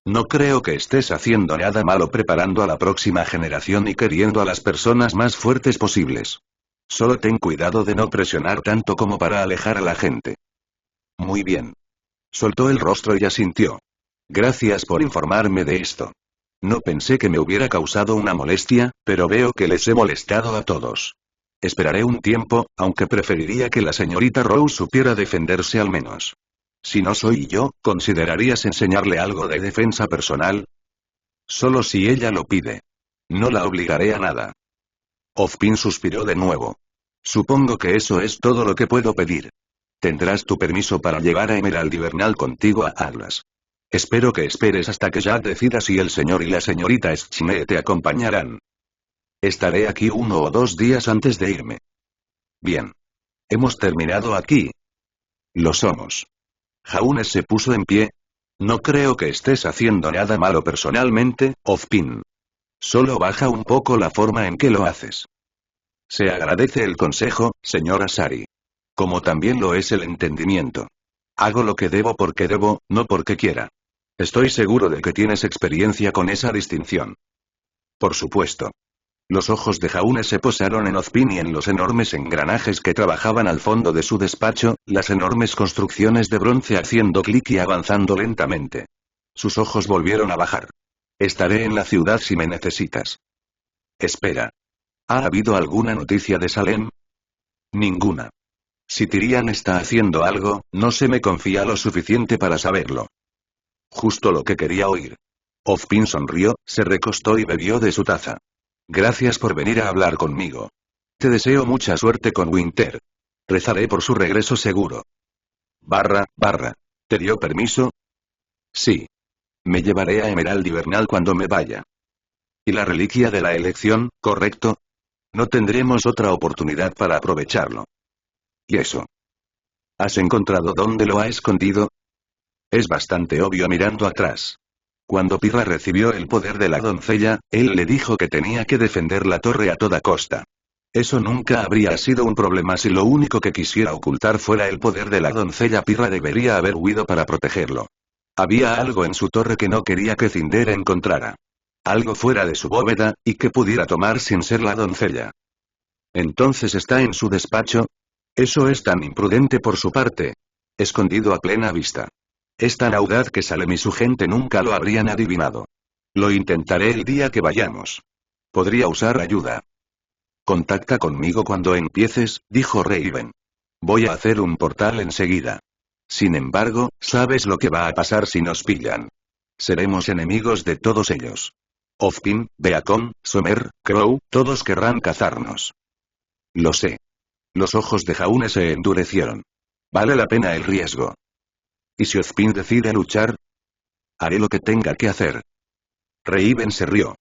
No creo que estés haciendo nada malo preparando a la próxima generación y queriendo a las personas más fuertes posibles. Solo ten cuidado de no presionar tanto como para alejar a la gente. Muy bien. Soltó el rostro y asintió. Gracias por informarme de esto. No pensé que me hubiera causado una molestia, pero veo que les he molestado a todos. Esperaré un tiempo, aunque preferiría que la señorita Rose supiera defenderse al menos. Si no soy yo, ¿considerarías enseñarle algo de defensa personal? Solo si ella lo pide. No la obligaré a nada. Ozpin suspiró de nuevo. Supongo que eso es todo lo que puedo pedir. Tendrás tu permiso para llevar a Emerald y Bernal contigo a Atlas. Espero que esperes hasta que Jack decida si el señor y la señorita Schne te acompañarán. Estaré aquí 1 o 2 días antes de irme. Bien. ¿Hemos terminado aquí? Lo somos. Jaune se puso en pie. No creo que estés haciendo nada malo personalmente, Ozpin. Solo baja un poco la forma en que lo haces. Se agradece el consejo, señora Sari. Como también lo es el entendimiento. Hago lo que debo porque debo, no porque quiera. Estoy seguro de que tienes experiencia con esa distinción. Por supuesto. Los ojos de Jaune se posaron en Ozpin y en los enormes engranajes que trabajaban al fondo de su despacho, las enormes construcciones de bronce haciendo clic y avanzando lentamente. Sus ojos volvieron a bajar. Estaré en la ciudad si me necesitas. Espera. ¿Ha habido alguna noticia de Salem? Ninguna. Si Tyrian está haciendo algo, no se me confía lo suficiente para saberlo. Justo lo que quería oír. Ozpin sonrió, se recostó y bebió de su taza. Gracias por venir a hablar conmigo. Te deseo mucha suerte con Winter. Rezaré por su regreso seguro. ¿Te dio permiso? Sí. Me llevaré a Emerald y Bernal cuando me vaya. ¿Y la reliquia de la elección, correcto? No tendremos otra oportunidad para aprovecharlo. ¿Y eso? ¿Has encontrado dónde lo ha escondido? Es bastante obvio mirando atrás. Cuando Pirra recibió el poder de la doncella, él le dijo que tenía que defender la torre a toda costa. Eso nunca habría sido un problema si lo único que quisiera ocultar fuera el poder de la doncella. Pirra debería haber huido para protegerlo. Había algo en su torre que no quería que Cinder encontrara. Algo fuera de su bóveda, y que pudiera tomar sin ser la doncella. ¿Entonces está en su despacho? Eso es tan imprudente por su parte. Escondido a plena vista. Es tan audaz que Salem y su gente nunca lo habrían adivinado. Lo intentaré el día que vayamos. Podría usar ayuda. Contacta conmigo cuando empieces, dijo Raven. Voy a hacer un portal enseguida. Sin embargo, ¿sabes lo que va a pasar si nos pillan? Seremos enemigos de todos ellos. Ozpin, Beacon, Somer, Crow, todos querrán cazarnos. Lo sé. Los ojos de Jaune se endurecieron. Vale la pena el riesgo. ¿Y si Ozpin decide luchar? Haré lo que tenga que hacer. Raven se rió.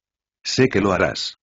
Sé que lo harás.